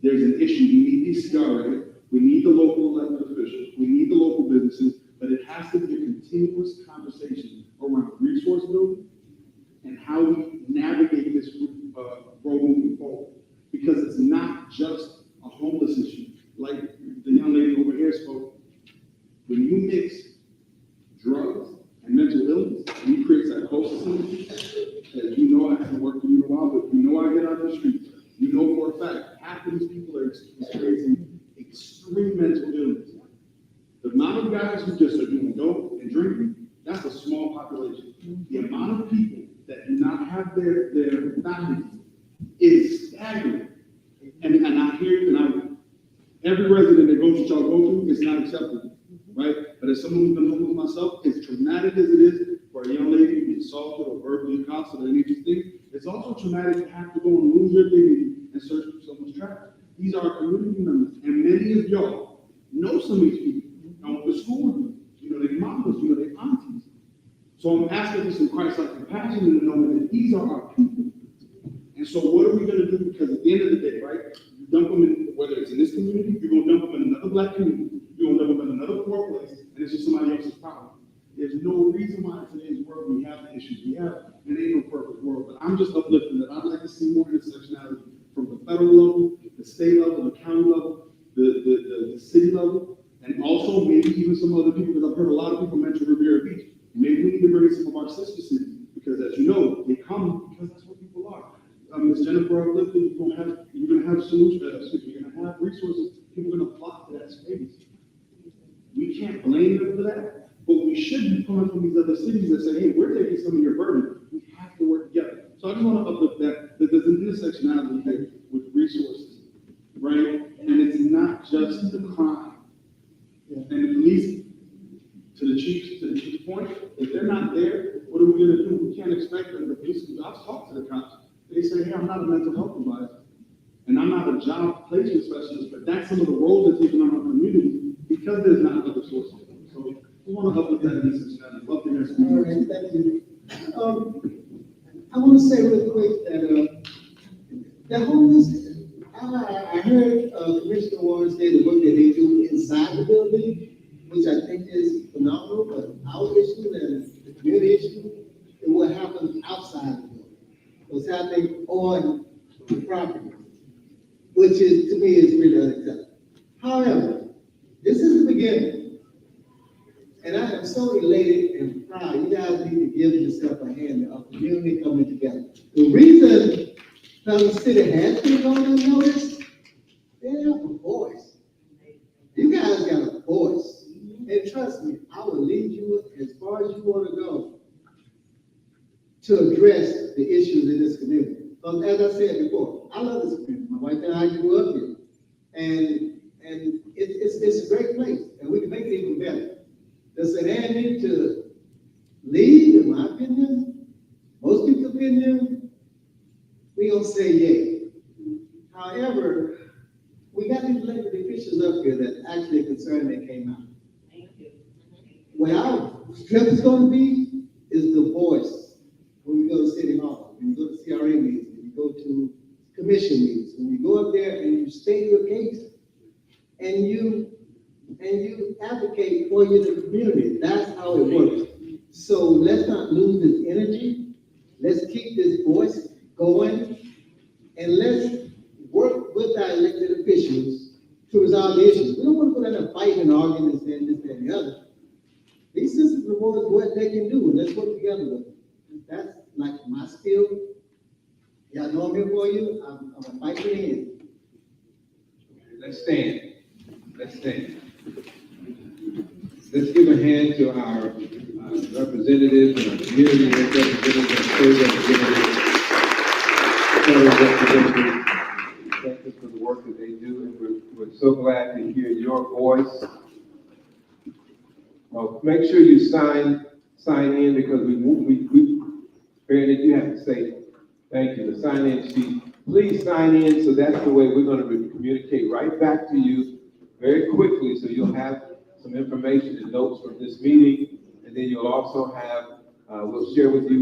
There's an issue. We need DCR, right? We need the local elected officials. We need the local businesses, but it has to be a continuous conversation around resource building and how we navigate this road moving forward. Because it's not just a homeless issue. Like the young lady over here spoke, when you mix drugs and mental illness, you create psychosis. As you know, I haven't worked for you in a while, but you know I get out of the streets. You know for a fact, half of these people are experiencing extreme mental illness. The amount of guys who just are doing dope and drinking, that's a small population. The amount of people that do not have their faculties is staggering. And I hear, every resident that goes to y'all go to, it's not acceptable, right? But as someone who's been homeless myself, as traumatic as it is for a young lady to be assaulted or verbally accosted or any of these things, it's also traumatic to have to go and lose your dignity and search for someone's trash. These are community members, and many of y'all know some of these people. I went to school with them. You know, their mamas, you know, their aunties. So I'm asking for some Christ-like compassion in the knowing that these are our people. And so what are we going to do? Because at the end of the day, right, you dump them in, whether it's in this community, you're going to dump them in another black community, you're going to dump them in another poor place, and it's just somebody else's problem. There's no reason why in today's world we have the issues we have. It ain't no perfect world, but I'm just uplifting that I'd like to see more intersectionality from the federal level, the state level, the county level, the city level, and also maybe even some other people, because I've heard a lot of people mention Riviera Beach. Maybe we need to bring in some of our sister cities, because as you know, they come because that's what people are. Ms. Jennifer uplifted, you're gonna have solutions, you're gonna have resources, people are gonna flock to that space. We can't blame them for that, but we should be coming from these other cities that say, hey, we're taking some of your burden, we have to work together. So I just wanna uplift that there's an intersectionality here with resources, right? And it's not just the crime. And the police, to the chief's point, if they're not there, what are we gonna do? We can't expect them, the police, I've talked to the cops, they say, hey, I'm not a mental health provider, and I'm not a job placement specialist, but that's some of the roles they're taking on our community, because there's not other sources. So we wanna help with that message, and I'd love to hear some. All right, thank you. I want to say real quick that, the homeless, I heard, Commissioner Warren say the work that they do inside the building, which I think is phenomenal, but our issue and the community issue is what happens outside the building. What's happening on the property, which is, to me, is really unacceptable. However, this is the beginning. And I am so elated and proud. You guys need to give yourself a hand of community coming together. The reason Pelican City has been on unnoticed, they have a voice. You guys got a voice. And trust me, I will lead you as far as you want to go to address the issues in this community. Because as I said before, I love this community. My wife and I grew up here. And it's a great place, and we can make it even better. Does it need to leave, in my opinion? Most people's opinion, we don't say yay. However, we got these elected officials up here that actually are concerned that came out. What our strength is going to be is the voice when we go to City Hall, when we go to CRA meetings, when we go to commission meetings, when we go up there and you state your case and you advocate for you in the community. That's how it works. So let's not lose this energy. Let's keep this voice going, and let's work with our elected officials to resolve the issues. We don't want to go down there fighting and arguing and saying this, that, and the other. These systems reward what they can do, and let's work together with them. That's like my skill. Y'all know I'm here for you. I'm gonna fight you in. Let's stand. Let's stand. Let's give a hand to our representatives and our community representatives and state representatives, federal representatives. Thank you for the work that they do, and we're so glad to hear your voice. Well, make sure you sign in, because Brandon, you have to say thank you. The sign-in sheet. Please sign in, so that's the way we're going to communicate right back to you very quickly, so you'll have some information and notes from this meeting, and then you'll also have, we'll share with you